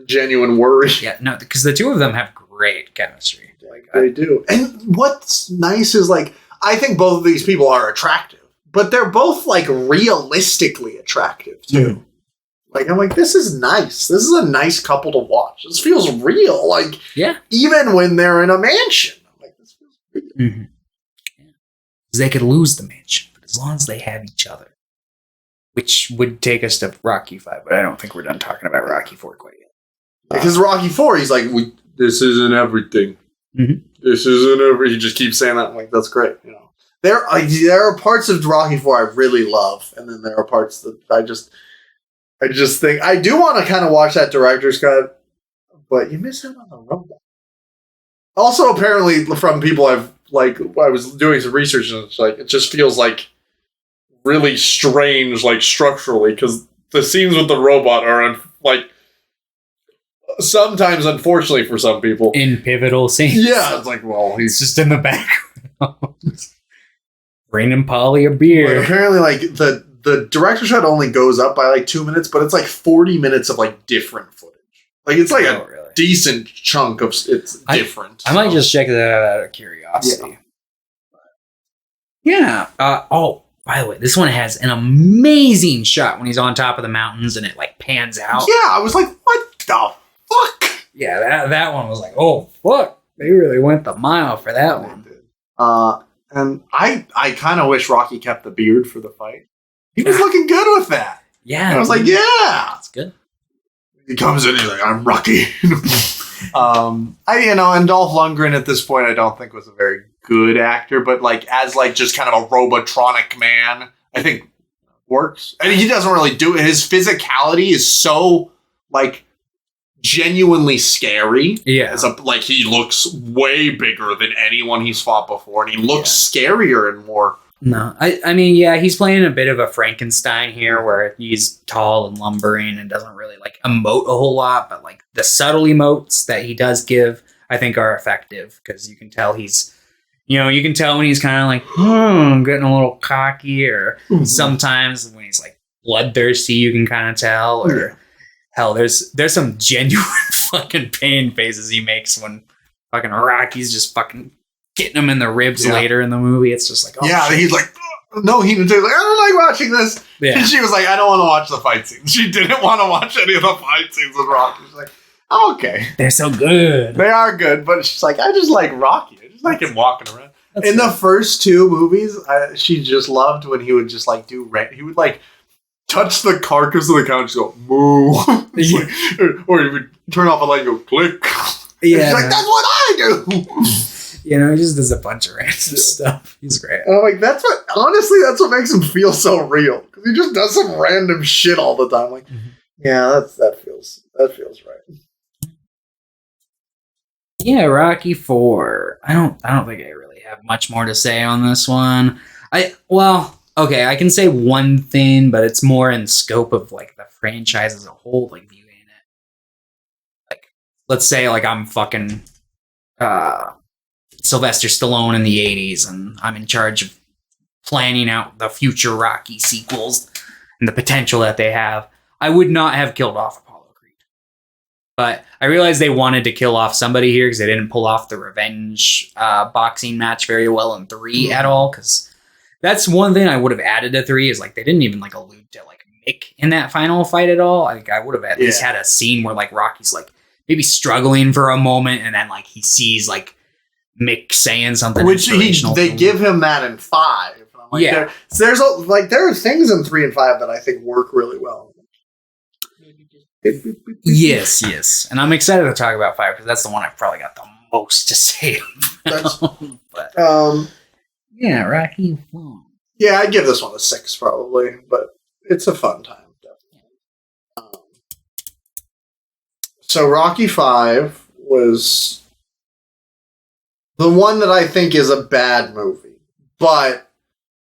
Genuine worry. Yeah, no, because the two of them have great chemistry. They do. And what's nice is, like, I think both of these people are attractive, but they're both, like, realistically attractive, too. Like, I'm like, this is nice. This is a nice couple to watch. This feels real. Like, even when they're in a mansion. I'm like, this feels real. They could lose the mansion, but as long as they have each other. Which would take us to Rocky 5, but I don't think we're done talking about Rocky 4 quite yet. Because Rocky 4, he's like, this isn't everything. Mm-hmm. This isn't everything. He just keeps saying that. I'm like, that's great. You know, there are parts of Rocky 4 I really love, and then there are parts that I just think I do want to kind of watch that director's cut, but you miss out on the robot. Also, apparently, from people I was doing some research, and it's like it just feels like really strange, like structurally, because the scenes with the robot are like sometimes, unfortunately for some people, in pivotal scenes. Yeah, it's like, well, he's just in the background. Bringing Polly a beer. But apparently, like the director's cut only goes up by like 2 minutes, but it's like 40 minutes of like different footage. Like it's like a decent chunk of it's different. I might just check that out of curiosity. Yeah. By the way, this one has an amazing shot when he's on top of the mountains and it like pans out. Yeah, I was like, what the fuck? Yeah, that one was like, oh fuck. They really went the mile for that one. And I kind of wish Rocky kept the beard for the fight. He was looking good with that. Yeah. And I was like, yeah. That's good. He comes in, he's like, I'm Rocky. And Dolph Lundgren at this point I don't think was a very good actor, but like as like just kind of a robotronic man, I think works. And he doesn't really do it. His physicality is so like genuinely scary. Yeah. Like he looks way bigger than anyone he's fought before, and he looks scarier and more. No, I mean, yeah, he's playing a bit of a Frankenstein here where he's tall and lumbering and doesn't really like emote a whole lot, but like the subtle emotes that he does give, I think are effective because you can tell you can tell when he's kind of like, I'm getting a little cocky, or sometimes when he's like bloodthirsty, you can kind of tell, or hell, there's some genuine fucking pain faces he makes when fucking Rocky's just fucking getting him in the ribs later in the movie. It's just like, shit. He's like, no, he was like, I don't like watching this. Yeah. And she was like, I don't want to watch the fight scenes. She didn't want to watch any of the fight scenes with Rocky. She's like, okay. They're so good. They are good, but she's like, I just like Rocky. I just like him walking around. In the first two movies, she just loved when he would just like he would like touch the carcass of the cow and just go, moo. Or he would turn off a light and go, click. Yeah. She's like, that's what I do. He just does a bunch of random stuff. He's great. And I'm like, that's what makes him feel so real. Because he just does some random shit all the time. Like, yeah, that feels right. Yeah, Rocky 4. I don't think I really have much more to say on this one. I can say one thing, but it's more in scope of like the franchise as a whole, like viewing it. Like, let's say like I'm fucking Sylvester Stallone in the 80s, and I'm in charge of planning out the future Rocky sequels and the potential that they have. I would not have killed off Apollo Creed. But I realized they wanted to kill off somebody here because they didn't pull off the revenge boxing match very well in 3 at all. Because that's one thing I would have added to 3 is like they didn't even like allude to like Mick in that final fight at all. Like I would have at least had a scene where like Rocky's like maybe struggling for a moment, and then like he sees like Mick saying something, which they give him that in 5. I'm like, there are things in 3 and 5 that I think work really well. Yes, and I'm excited to talk about 5 because that's the one I've probably got the most to say about. But, yeah, Rocky 1. Yeah, I'd give this one a 6 probably, but it's a fun time. Definitely. So Rocky 5 was the one that I think is a bad movie, but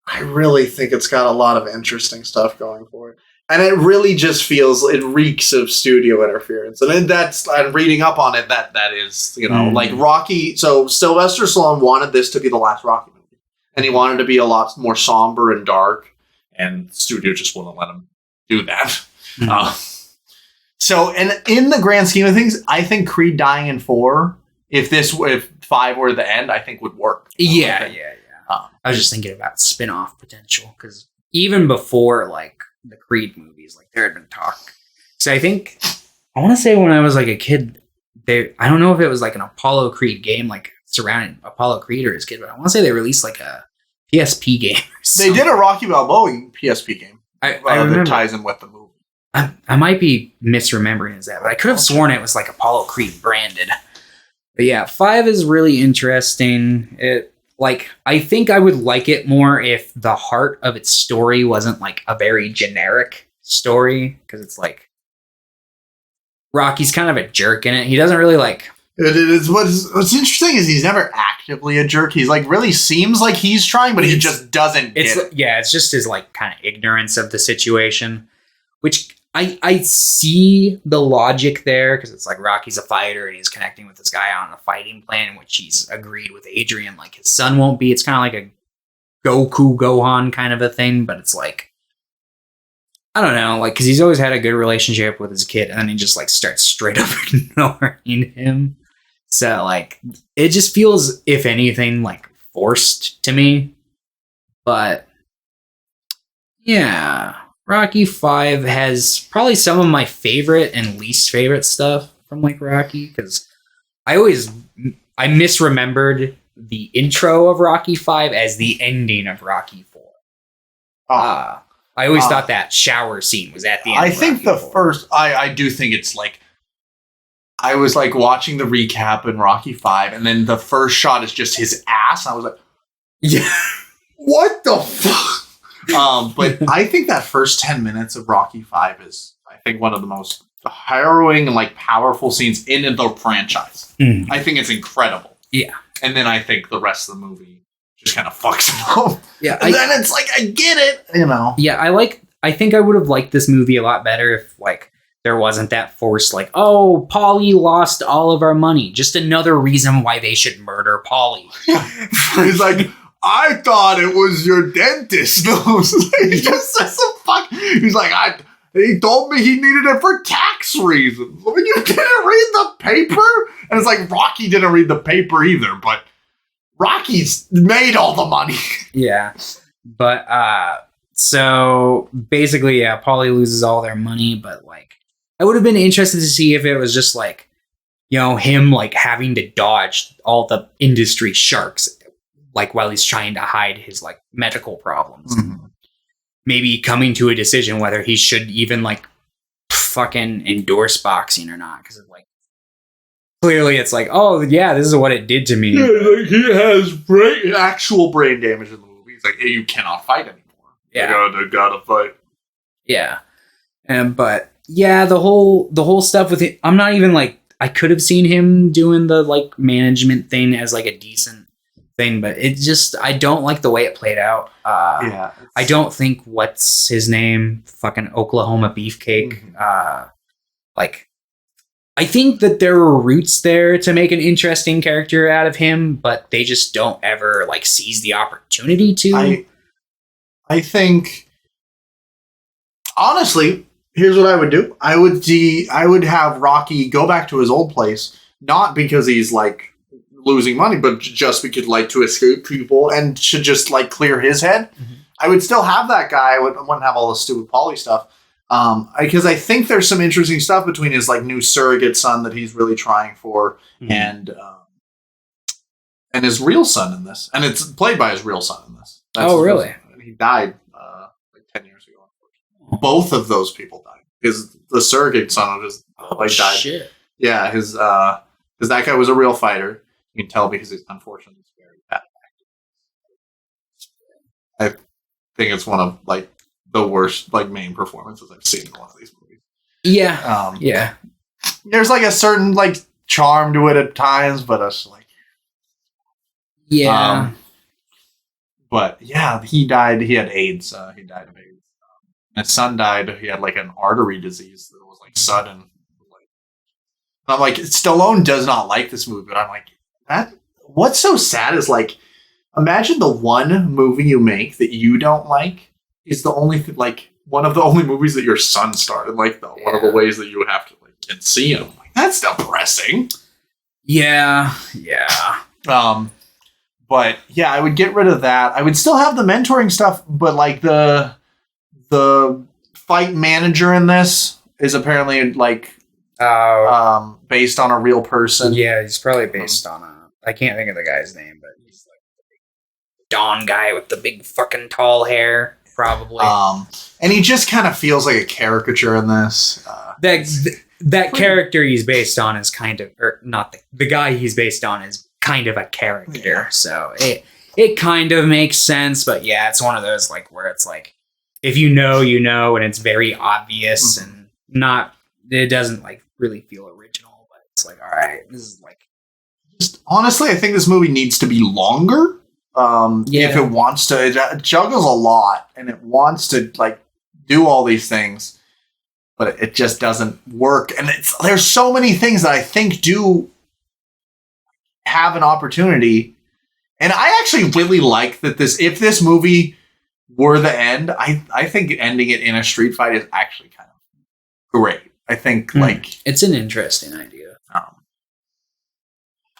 I really think it's got a lot of interesting stuff going for it. And it really just it reeks of studio interference. And I'm reading up on it, that is, like Rocky. So Sylvester Stallone wanted this to be the last Rocky movie. And he wanted to be a lot more somber and dark. And the studio just wouldn't let him do that. So, and in the grand scheme of things, I think Creed dying in 4, if 5 were the end, I think would work. Yeah. I was just thinking about spin-off potential, because even before like the Creed movies, like there had been talk. So I want to say when I was like a kid, I don't know if it was like an Apollo Creed game like surrounding Apollo Creed or his kid, but I want to say they released like a PSP game. They did a Rocky Balboa PSP game. I remember. That ties in with the movie. I might be misremembering as that, but I could have sworn it was like Apollo Creed branded. But yeah, 5 is really interesting. I think I would like it more if the heart of its story wasn't like a very generic story, because it's like Rocky's kind of a jerk in it. He doesn't really like. It is what's interesting is he's never actively a jerk. He's like really seems like he's trying, but he just doesn't get it. Yeah, it's just his like kind of ignorance of the situation, which I see the logic there, because it's like Rocky's a fighter and he's connecting with this guy on a fighting plan, which he's agreed with Adrian like his son won't be. It's kind of like a Goku Gohan kind of a thing, but it's like, I don't know, like, because he's always had a good relationship with his kid, and then he just like starts straight up ignoring him. So like, it just feels, if anything, like forced to me. But yeah, Rocky 5 has probably some of my favorite and least favorite stuff from like Rocky, because I misremembered the intro of Rocky 5 as the ending of Rocky 4. I always thought that shower scene was at the end. I think the first, I do think it's like, I was like watching the recap in Rocky 5, and then the first shot is just his ass. And I was like, yeah, what the fuck? But I think that first 10 minutes of Rocky 5 is, I think, one of the most harrowing and like powerful scenes in the franchise. Mm. I think it's incredible. Yeah. And then I think the rest of the movie just kind of fucks him up. Yeah. And then it's like, I get it, you know. Yeah, I think I would have liked this movie a lot better if like there wasn't that forced like, oh, Paulie lost all of our money. Just another reason why they should murder Paulie. He's like, I thought it was your dentist. He just says some fuck. He's like, he told me he needed it for tax reasons. I mean, you didn't read the paper? And it's like, Rocky didn't read the paper either, but Rocky's made all the money. Yeah. But, so basically, yeah, Paulie loses all their money, but like, I would have been interested to see if it was just like, you know, him like having to dodge all the industry sharks, like while he's trying to hide his like medical problems. Mm-hmm. Maybe coming to a decision whether he should even like fucking endorse boxing or not. Because like, clearly it's like, oh yeah, this is what it did to me. Yeah, like he has actual brain damage in the movie. He's like, hey, you cannot fight anymore. Yeah. They gotta fight. Yeah. But yeah, the whole stuff with it, I'm not even like, I could have seen him doing the like management thing as like a decent thing, but it just, I don't like the way it played out. Yeah. I don't think, what's his name? Fucking Oklahoma Beefcake. Mm-hmm. Like, I think that there were roots there to make an interesting character out of him, but they just don't ever like seize the opportunity to. I think, honestly, here's what I would do. I would have Rocky go back to his old place, not because he's like losing money, but just because like to escape people and should just like clear his head. Mm-hmm. I would still have that guy. I wouldn't have all the stupid Paulie stuff. Because I think there's some interesting stuff between his like new surrogate son that he's really trying for, mm-hmm. and his real son in this, and it's played by his real son in this. Really? He died like 10 years ago. Both of those people died. The surrogate son just died. Shit. Yeah, his that guy was a real fighter. You can tell because he's unfortunately very bad acting. I think it's one of like the worst like main performances I've seen in one of these movies. Yeah. Yeah. There's like a certain like charm to it at times, but it's like, yeah. But yeah, he died. He had AIDS. He died of AIDS. His son died. He had like an artery disease that was like sudden. Like, I'm like, Stallone does not like this movie, but I'm like, that. What's so sad is like, imagine the one movie you make that you don't like is the only like one of the only movies that your son starred in, like one of the ways that you have to like can see him. Like, that's depressing. Yeah. But yeah, I would get rid of that. I would still have the mentoring stuff, but like the fight manager in this is apparently like based on a real person. Yeah, he's probably based on I can't think of the guy's name, but he's like Don guy with the big fucking tall hair, probably. And he just kind of feels like a caricature in this. That character he's based on is kind of, or not the guy he's based on is kind of a character. Yeah. So it kind of makes sense, but yeah, it's one of those like where it's like, if you know, and it's very obvious and it doesn't like really feel original, but it's like, all right, this is like. Just honestly, I think this movie needs to be longer. If it wants to, it juggles a lot and it wants to like do all these things, but it just doesn't work. And there's so many things that I think do have an opportunity. And I actually really like that if this movie were the end, I think ending it in a street fight is actually kind of great. I think like it's an interesting idea.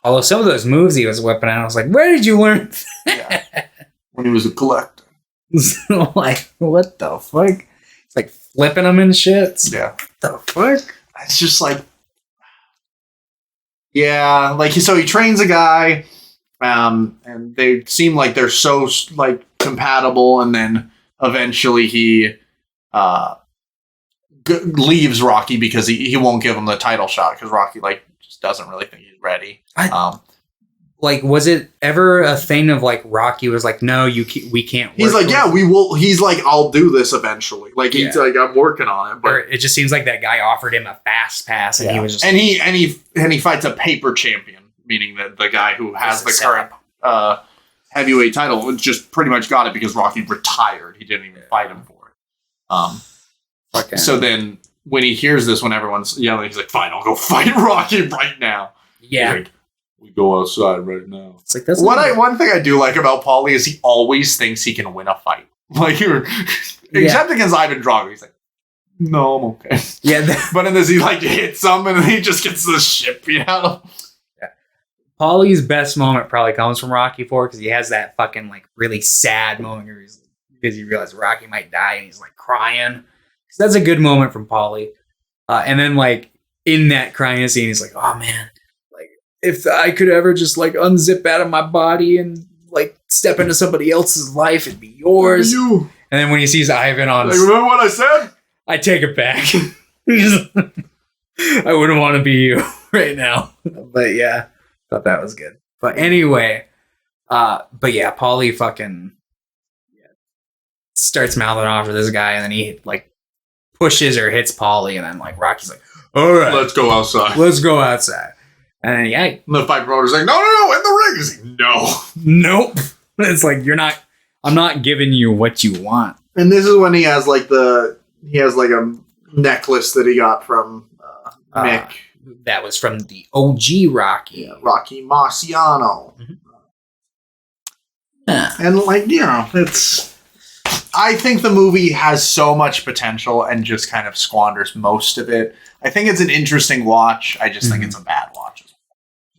Although some of those moves he was whipping out, I was like, where did you learn that? When he was a collector. Like, what the fuck? It's like flipping them and shit. Yeah. What the fuck? It's just like, yeah, like so he trains a guy, and they seem like they're so like compatible, and then eventually he leaves Rocky because he won't give him the title shot because Rocky like just doesn't really think he's ready. Like, was it ever a thing of like Rocky was like, no, we can't. He's like, yeah, we will. He's like, I'll do this eventually. Like he's like, I'm working on it. But or it just seems like that guy offered him a fast pass, and he was just and he fights a paper champion, meaning that the guy who has the current heavyweight title just pretty much got it because Rocky retired. He didn't even fight him for it. So then when he hears this, when everyone's yelling, he's like, fine, I'll go fight Rocky right now. Yeah. Like, we go outside right now. It's like that's one thing I do like about Paulie is he always thinks he can win a fight. Like except against Ivan Drago, he's like, no, I'm okay. Yeah. But in this, he like hits him and he just gets the shit beat out of him. Yeah. Paulie's best moment probably comes from Rocky 4 because he has that fucking like really sad moment because he realizes Rocky might die and he's like crying. So that's a good moment from Paulie. And then like in that crying scene, he's like, oh man. If I could ever just like unzip out of my body and like step into somebody else's life, it'd be yours. You. And then when he sees Ivan on, like, remember what I said? I take it back. I wouldn't want to be you right now. But yeah, thought that was good. But anyway, but yeah, Paulie fucking starts mouthing off to this guy, and then he like pushes or hits Paulie, and then like Rocky's like, all right, let's go outside. Let's go outside. And then, and the fight promoter's like, no, in the ring. He's like, no. Nope. It's like, I'm not giving you what you want. And this is when he has like a necklace that he got from Mick. That was from the OG Rocky. Yeah, Rocky Marciano. Mm-hmm. Yeah. And like, I think the movie has so much potential and just kind of squanders most of it. I think it's an interesting watch. I just think it's a bad watch.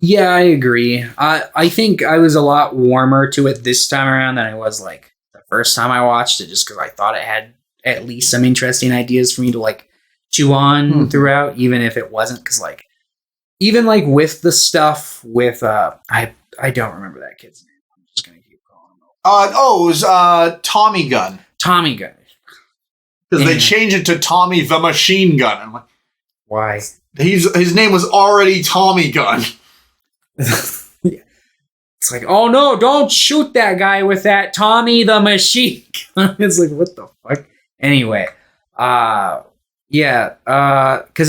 Yeah, I agree. I think I was a lot warmer to it this time around than I was like the first time I watched it, just because I thought it had at least some interesting ideas for me to like chew on throughout, even if it wasn't. Because like, even like with the stuff with I don't remember that kid's name. I'm just gonna keep calling him. It was Tommy Gun. Tommy Gun. Because they changed it to Tommy the Machine Gun. I'm like, why? His name was already Tommy Gun. It's like, oh no, don't shoot that guy with that Tommy the Machine Gun. It's like, what the fuck? Anyway, because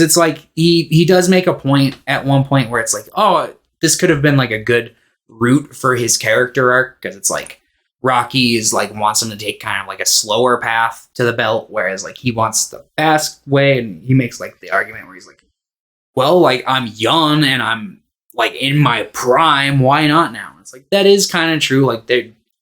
it's like he does make a point at one point where it's like, oh, this could have been like a good route for his character arc, because it's like Rocky is like wants him to take kind of like a slower path to the belt, whereas like he wants the fast way, and he makes like the argument where he's like, well, like I'm young and I'm like in my prime, why not now? It's like, that is kind of true. Like,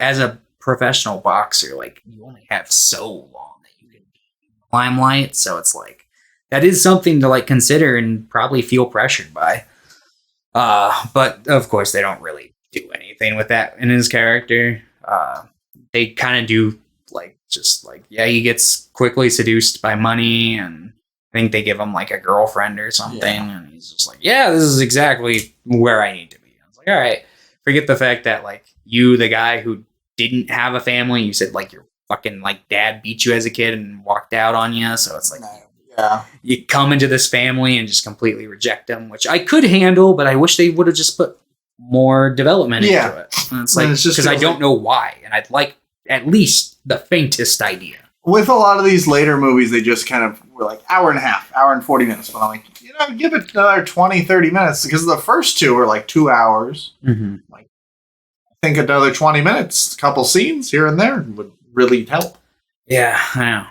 as a professional boxer, like you only have so long that you can be in the limelight. So it's like, that is something to like consider and probably feel pressured by. But of course they don't really do anything with that in his character. They kind of do like, just like, yeah, he gets quickly seduced by money, and I think they give him like a girlfriend or something, and he's just like, yeah, this is exactly where I need to be. I was like, all right, forget the fact that like you, the guy who didn't have a family. You said like your fucking like dad beat you as a kid and walked out on you. So it's like, you come into this family and just completely reject them, which I could handle, but I wish they would have just put more development into it. And it's like, because I don't know why. And I'd like at least the faintest idea. With a lot of these later movies, they just kind of were like hour and a half, hour and 40 minutes. But I'm like, give it another 20, 30 minutes because the first two are like 2 hours. Mm-hmm. Like, I think another 20 minutes, a couple scenes here and there would really help. Yeah, I know.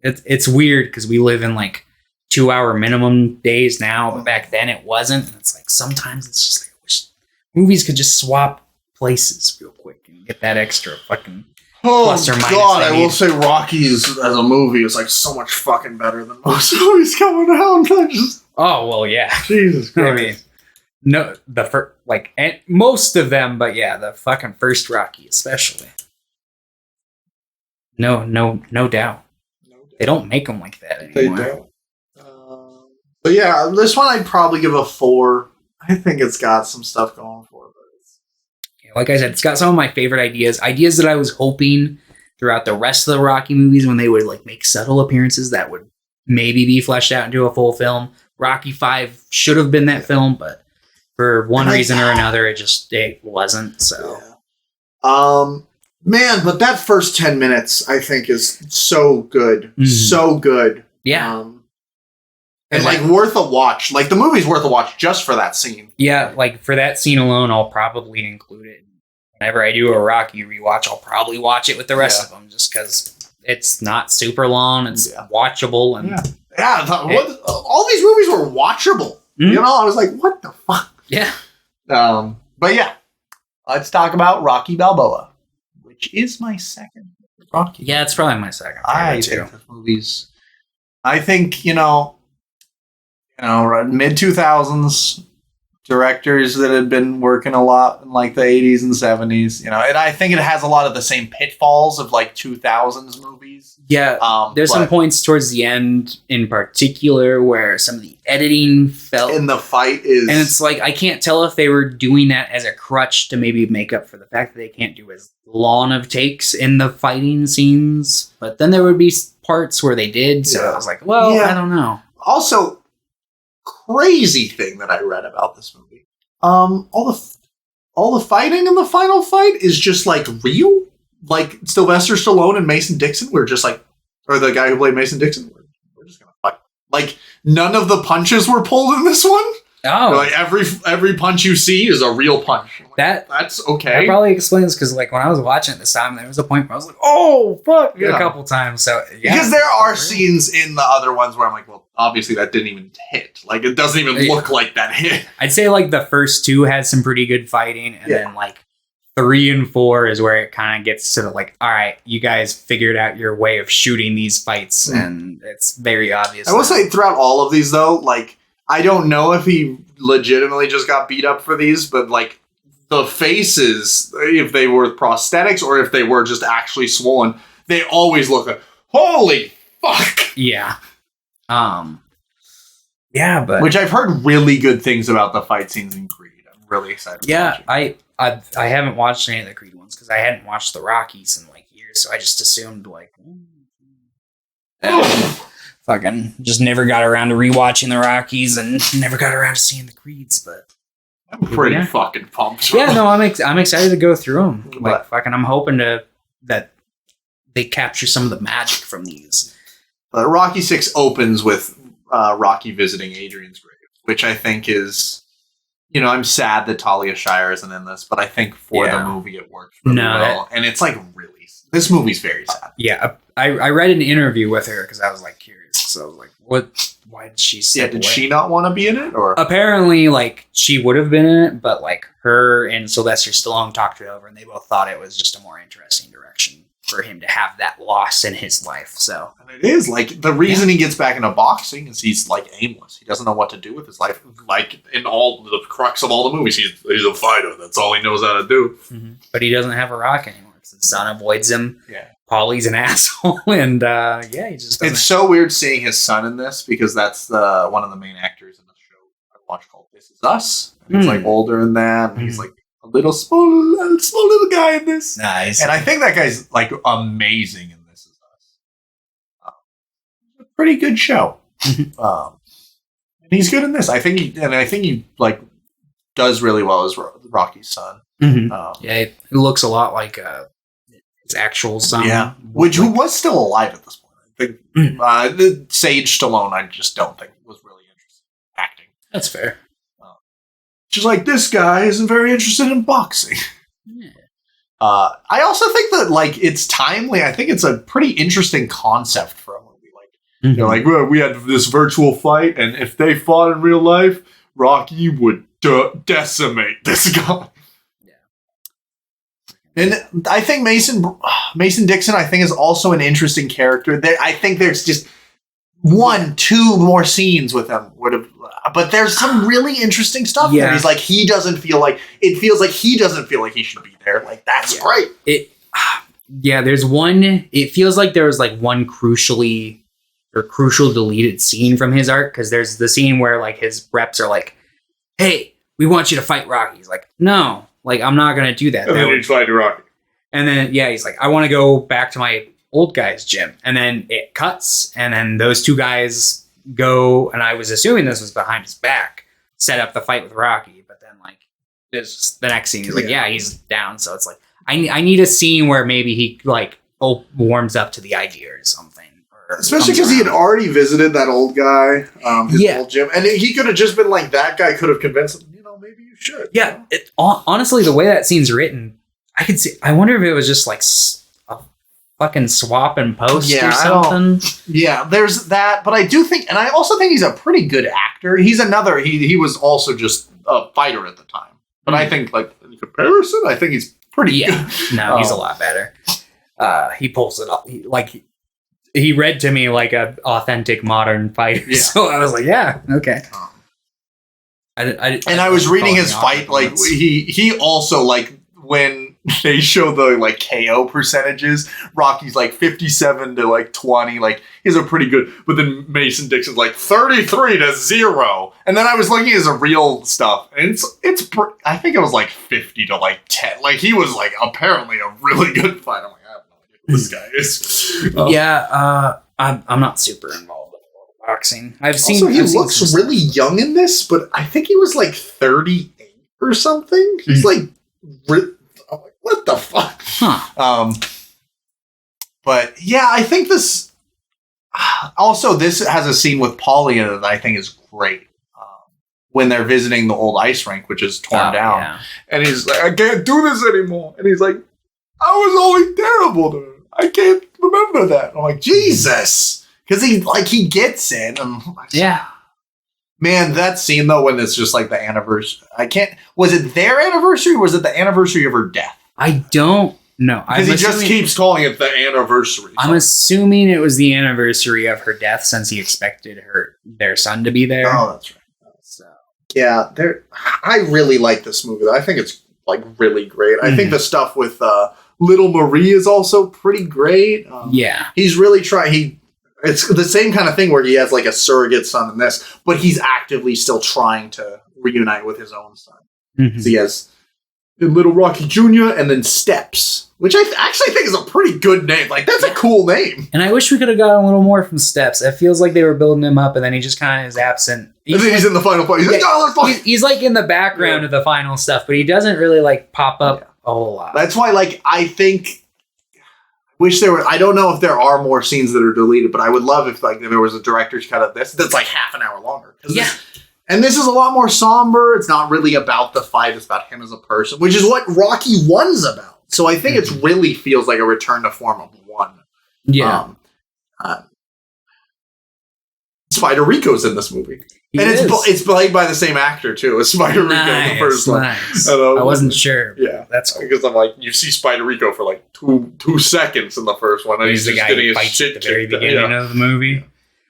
It's weird because we live in like 2 hour minimum days now, but back then it wasn't. And it's like sometimes it's just like I wish movies could just swap places real quick and get that extra fucking plus or minus. God, I will say Rockies as a movie is like so much fucking better than most movies coming out. Oh well, yeah. Jesus Christ. I mean, no, the first like and most of them, but yeah, the fucking first Rocky especially. No doubt. They don't make them like that anymore. They don't. But yeah, this one I'd probably give a 4. I think it's got some stuff going for it. Like I said, it's got some of my favorite ideas that I was hoping throughout the rest of the Rocky movies when they would like make subtle appearances that would maybe be fleshed out into a full film. Rocky 5 should have been that film, but for one reason or another, it wasn't. So, man, but that first 10 minutes I think is so good, so good. Yeah. And like worth a watch. Like the movie's worth a watch just for that scene. Yeah, like for that scene alone, I'll probably include it. Whenever I do a Rocky rewatch, I'll probably watch it with the rest of them just because it's not super long. It's watchable. And all these movies were watchable. Mm-hmm. You know, I was like, what the fuck? Yeah. But yeah, let's talk about Rocky Balboa, which is my second Rocky. Yeah, it's probably my second. I think this movie's. I think mid 2000s directors that had been working a lot in like the 80s and 70s, and I think it has a lot of the same pitfalls of like 2000s movies. Yeah, there's some points towards the end in particular where some of the editing felt in the fight is, and it's like I can't tell if they were doing that as a crutch to maybe make up for the fact that they can't do as long of takes in the fighting scenes, but then there would be parts where they did, so I was like, well, I don't know. Also, crazy thing that I read about this movie. All the fighting in the final fight is just like real. Like Sylvester Stallone and Mason Dixon were just like, or the guy who played Mason Dixon, we're just gonna fight. Like none of the punches were pulled in this one. Oh, like every punch you see is a real punch. Like, that's okay. That probably explains because like when I was watching it this time, there was a point where I was like, "Oh fuck!" a couple times. So because there are scenes in the other ones where I'm like, well, obviously that didn't even hit. Like it doesn't even look like that hit. I'd say like the first 2 had some pretty good fighting, and then like 3 and 4 is where it kind of gets to the like, all right, you guys figured out your way of shooting these fights, and it's very obvious. I will say throughout all of these though, like. I don't know if he legitimately just got beat up for these, but like the faces, if they were prosthetics or if they were just actually swollen, they always look like, holy fuck. Yeah. Yeah, but which I've heard really good things about the fight scenes in Creed. I'm really excited. Yeah, I haven't watched any of the Creed ones because I hadn't watched the Rockies in like years, so I just assumed like. Fucking just never got around to rewatching the Rockies and never got around to seeing the Creeds, but I'm pretty fucking pumped. Yeah, no, I'm excited to go through them. Like fucking, I'm hoping that they capture some of the magic from these. Rocky 6 opens with Rocky visiting Adrian's grave, which I think is, I'm sad that Talia Shire isn't in this, but I think for the movie it works really well, and it's like really. This movie's very sad. Yeah, I read an interview with her because I was like curious. So I was like, "What? Why did she step away?" Did she not want to be in it? Or apparently, like she would have been in it, but like her and Sylvester Stallone talked it over, and they both thought it was just a more interesting direction for him to have that loss in his life. So and it is like the reason he gets back into boxing is he's like aimless. He doesn't know what to do with his life. Like in all the crux of all the movies, he's a fighter. That's all he knows how to do. Mm-hmm. But he doesn't have a rock anymore. His son avoids him. Yeah. Paulie's an asshole, and he just doesn't. It's so weird seeing his son in this because that's one of the main actors in the show I watched called This Is Us. And he's like older than that, and he's like a little small little guy in this. Nice. And I think that guy's like amazing in This Is Us. A pretty good show. And he's good in this. I think he like does really well as Rocky's son. Yeah, it looks a lot like his actual son. Yeah, who was still alive at this point. I think the Sage Stallone, I just don't think was really interested in acting. That's fair. Just like this guy isn't very interested in boxing. Yeah. I also think that like it's timely. I think it's a pretty interesting concept for a movie. Like they're like, well, we had this virtual fight, and if they fought in real life, Rocky would decimate this guy. And I think Mason Dixon, I think, is also an interesting character. I think there's just 1-2 more scenes with him but there's some really interesting stuff there. He's like, it feels like he doesn't feel like he should be there. Like, that's great. There's one, it feels like there was like one crucial deleted scene from his arc, because there's the scene where like his reps are like, hey, we want you to fight Rocky. He's like, no. Like, I'm not going to do that. And then he'd fight Rocky. And then, he's like, I want to go back to my old guy's gym. And then it cuts. And then those two guys go, and I was assuming this was behind his back, set up the fight with Rocky. But then, like, it's the next scene, he's like, he's down. So it's like, I need a scene where maybe he, like, warms up to the idea or something. Especially because he had already visited that old guy, his old gym. And he could have just been like, that guy could have convinced him, maybe you should. Yeah, honestly, the way that scene's written, I could see. I wonder if it was just like a fucking swap and post or something. There's that, but I do think, and I also think he's a pretty good actor. He's another. He was also just a fighter at the time, but I think like in comparison, I think he's pretty good. No, he's a lot better. He pulls it off. He read to me like an authentic modern fighter, so I was like, yeah, okay. I was reading his fight, like he also, like, when they show the like KO percentages, Rocky's like 57 to like 20, like he's a pretty good, but then Mason Dixon's like 33-0, and then I was looking at his real stuff, and I think it was like 50 to like 10, like he was like apparently a really good fighter. I'm like, I have no idea who this guy is. I'm not super involved with boxing. He looks really young in this, but I think he was like 38 or something. He's like, I'm like, what the fuck? Huh. But yeah, I think this. Also, this has a scene with Paulie in it that I think is great. When they're visiting the old ice rink, which is torn down, and he's like, I can't do this anymore, and he's like, I was always terrible to her. I can't remember that. I'm like, Jesus, because he gets it. And man, that scene though, when it's just like the anniversary. Was it their anniversary? Or was it the anniversary of her death? I don't know. Because he just keeps calling it the anniversary. I'm assuming it was the anniversary of her death, since he expected their son to be there. Oh, that's right. So yeah, I really like this movie. I think it's like really great. I think the stuff with Little Marie is also pretty great. He's really trying. It's the same kind of thing where he has like a surrogate son in this, but he's actively still trying to reunite with his own son. So he has Little Rocky Jr. and then Steps, which I actually think is a pretty good name. Like, that's a cool name. And I wish we could have gotten a little more from Steps. It feels like they were building him up, and then he just kind of is absent. And then he's in the final fight. He's like, oh, let's fight. He's like in the background of the final stuff, but he doesn't really like pop up a whole lot. That's why, like, I wish there were. I don't know if there are more scenes that are deleted, but I would love if there was a director's cut of this that's like half an hour longer. And this is a lot more somber. It's not really about the fight. It's about him as a person, which is what Rocky 1's about. So I think it really feels like a return to form of 1. Yeah. Spider Rico's in this movie. It's played by the same actor, too, as Spider Rico in the first one. I wasn't sure. Yeah. That's cool. Because I'm like, you see Spider Rico for like two seconds in the first one. And he's the guy who fights at the very beginning of the movie. Yeah.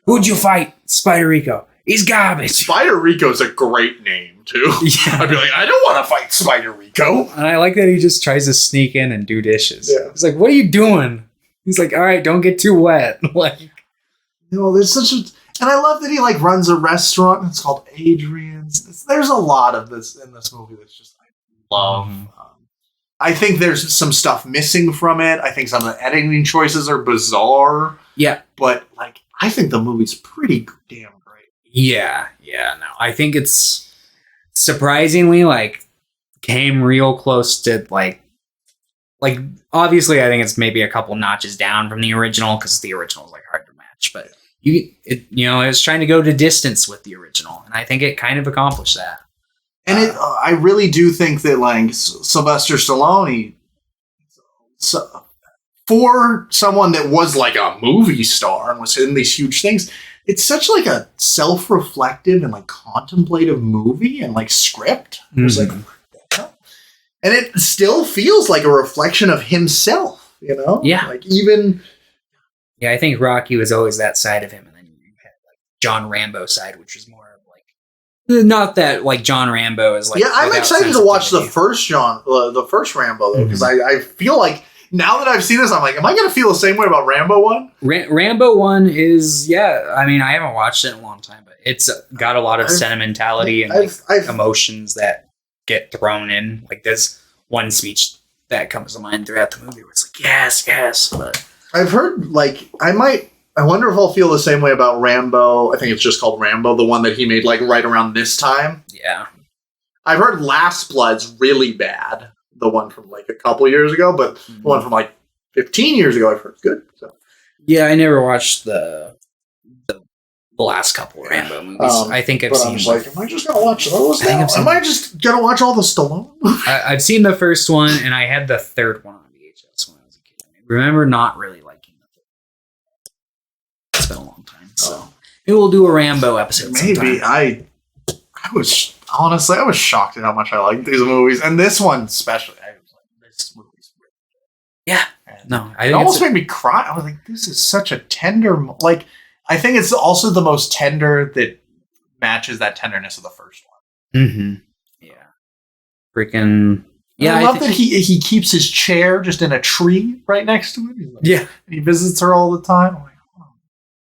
Who'd you fight? Spider Rico. He's garbage. Spider Rico's a great name, too. Yeah. I'd be like, I don't want to fight Spider Rico. And I like that he just tries to sneak in and do dishes. Yeah. He's like, what are you doing? He's like, all right, don't get too wet. Like, there's such a... And I love that he runs a restaurant. It's called Adrian's. There's a lot of this in this movie that's just love. I think there's some stuff missing from it. I think some of the editing choices are bizarre. Yeah. But, like, I think the movie's pretty damn great. Yeah. No. I think it's surprisingly, like, came real close to, like, obviously, I think it's maybe a couple notches down from the original, because the original is, like, hard to match. But, it was trying to go to distance with the original, and I think it kind of accomplished that. And I really do think that, like, Sylvester Stallone, for someone that was like a movie star and was in these huge things, it's such like a self-reflective and like contemplative movie and like script. It's like, and it still feels like a reflection of himself, you know? Yeah. Like even. Yeah, I think Rocky was always that side of him, and then you had like John Rambo side, which was more of like. Not that like John Rambo is like. Yeah, I'm excited to watch the first Rambo though, because I feel like now that I've seen this, I'm like, am I going to feel the same way about Rambo 1? Rambo 1 is I mean, I haven't watched it in a long time, but it's got a lot of sentimentality and emotions that get thrown in. Like there's one speech that comes to mind throughout the movie where it's like yes, but I've heard like I wonder if I'll feel the same way about Rambo. I think it's just called Rambo, the one that he made like right around this time. Yeah. I've heard Last Blood's really bad, the one from like a couple years ago, but the one from like 15 years ago I've heard is good. So. Yeah, I never watched the last couple of Rambo movies. I think I've seen. Am I just gonna watch those now? Am I just gonna watch all the Stallone? I've seen the first one, and I had the third one on VHS when I was a kid. I remember not really liking the third. It's been a long time, so maybe we'll do a Rambo episode. Maybe sometime. I was honestly shocked at how much I liked these movies, and this one especially. I was like, this movie's great. Yeah, it almost made me cry. I was like, this is such a tender. Like, I think it's also the most tender that matches that tenderness of the first one. Mm-hmm. Yeah, freaking. Yeah, I love that he keeps his chair just in a tree right next to it. Yeah, he visits her all the time. I'm like, oh,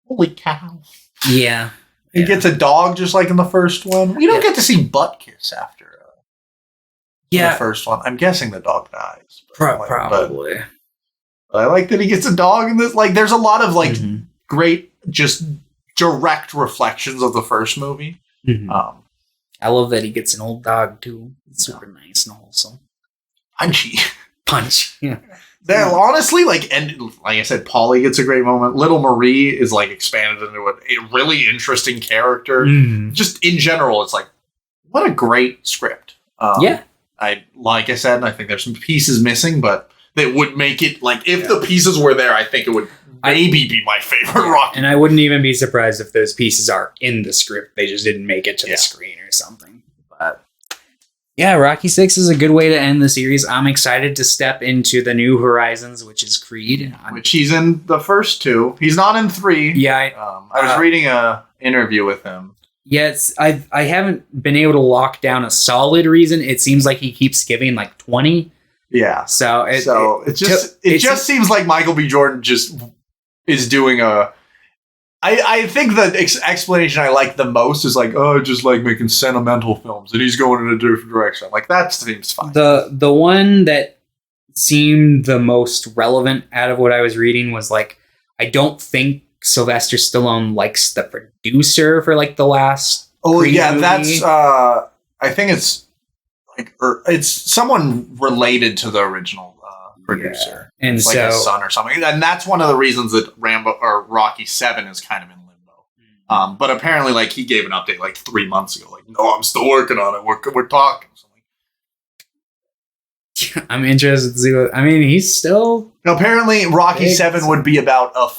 holy cow! Yeah. He gets a dog just like in the first one. We don't get to see butt kiss after the first one. I'm guessing the dog dies. Probably. But I like that he gets a dog in this. Like, there's a lot of like great, just direct reflections of the first movie. Mm-hmm. I love that he gets an old dog too. It's super nice and wholesome. Punch. Yeah. Honestly, and like I said, Paulie gets a great moment. Little Marie is like expanded into a really interesting character. Just in general, it's like, what a great script. Like I said, I think there's some pieces missing, but that would make it like if the pieces were there, I think it would maybe be my favorite Rocky. And I wouldn't even be surprised if those pieces are in the script. They just didn't make it to the screen or something. But yeah, Rocky 6 is a good way to end the series. I'm excited to step into the new horizons, which is Creed. Which he's in the first two. He's not in 3. Yeah. I was reading a interview with him. Yes, I haven't been able to lock down a solid reason. It seems like he keeps giving like 20. Yeah. So it just seems like Michael B. Jordan just is doing a. I think the explanation I like the most is like, oh, just like making sentimental films, and he's going in a different direction. I'm like, that seems fine. The one that seemed the most relevant out of what I was reading was like, I don't think Sylvester Stallone likes the producer for like the last. Oh Creed yeah, movie. that's. I think it's like it's someone related to the original producer, and it's like so, his son or something, and that's one of the reasons that Rambo or Rocky 7 is kind of in limbo. But apparently, like he gave an update like 3 months ago, like, no, I'm still working on it. We're talking. So I'm interested to see what. I mean, he's still. Apparently, Rocky 7 would be about a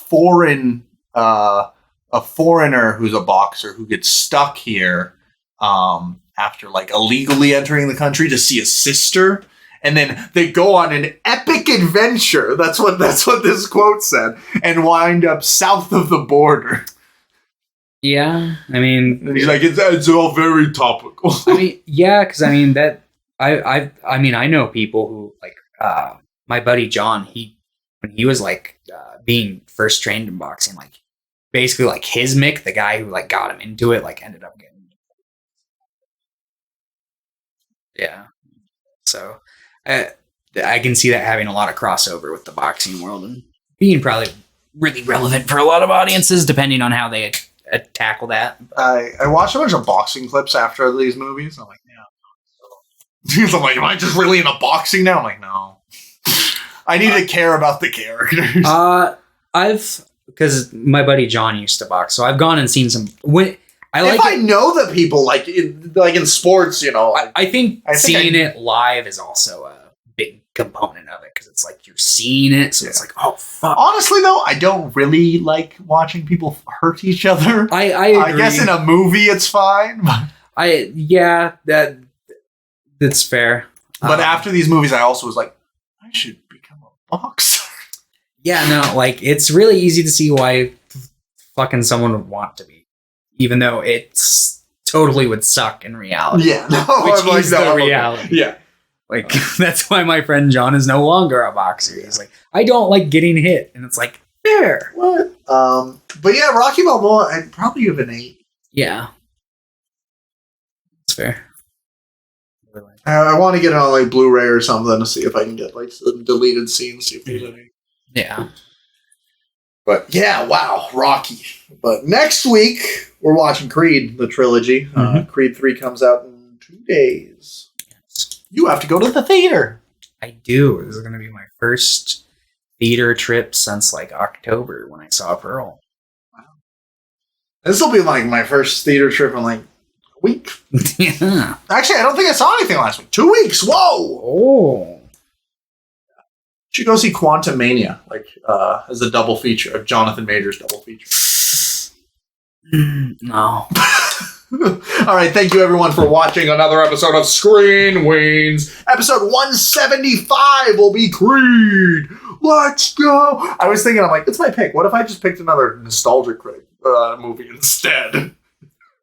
foreigner who's a boxer who gets stuck here after like illegally entering the country to see his sister. And then they go on an epic adventure. That's what this quote said, and wind up south of the border. Yeah, I mean, and he's like, it's all very topical. I mean, yeah, because I mean that I know people who like my buddy John. When he was like being first trained in boxing, like basically like his Mick, the guy who like got him into it, like ended up getting. Yeah. So I can see that having a lot of crossover with the boxing world and being probably really relevant for a lot of audiences, depending on how they tackle that. I watched a bunch of boxing clips after these movies. I'm like, yeah. I'm like, am I just really into boxing now? I'm like, no. I need to care about the characters. Because my buddy John used to box, so I've gone and seen some. I know the people like in sports, you know. I think seeing it live is also a big component of it because it's like you're seeing it, so it's like, oh fuck. Honestly, though, I don't really like watching people hurt each other. I guess in a movie it's fine. That's fair. But after these movies, I also was like, I should become a boxer. Yeah, no, like it's really easy to see why fucking someone would want to be, even though it's totally would suck in reality. Yeah, no, which is the reality. Yeah, like that's why my friend John is no longer a boxer. He's like, I don't like getting hit, and it's like, fair. What? But yeah, Rocky Balboa, I'd probably give an 8. Yeah, it's fair. I want to get it on like Blu-ray or something to see if I can get like some deleted scenes. See if there's any. Yeah. But yeah, wow, Rocky. But next week, we're watching Creed, the trilogy. Creed 3 comes out in 2 days. Yes. You have to go to the theater. I do. This is going to be my first theater trip since like October when I saw Pearl. Wow. This will be like my first theater trip in like a week. Yeah. Actually, I don't think I saw anything last week. 2 weeks. Whoa. Oh. You should go see Quantum Mania, like as a double feature of Jonathan Major's double feature. No. All right, thank you everyone for watching another episode of Screen Weens. Episode 175 will be Creed. Let's go. I was thinking, I'm like, it's my pick. What if I just picked another nostalgic movie instead?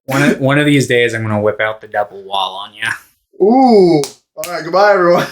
One of these days, I'm going to whip out the double wall on you. Ooh. All right, goodbye, everyone.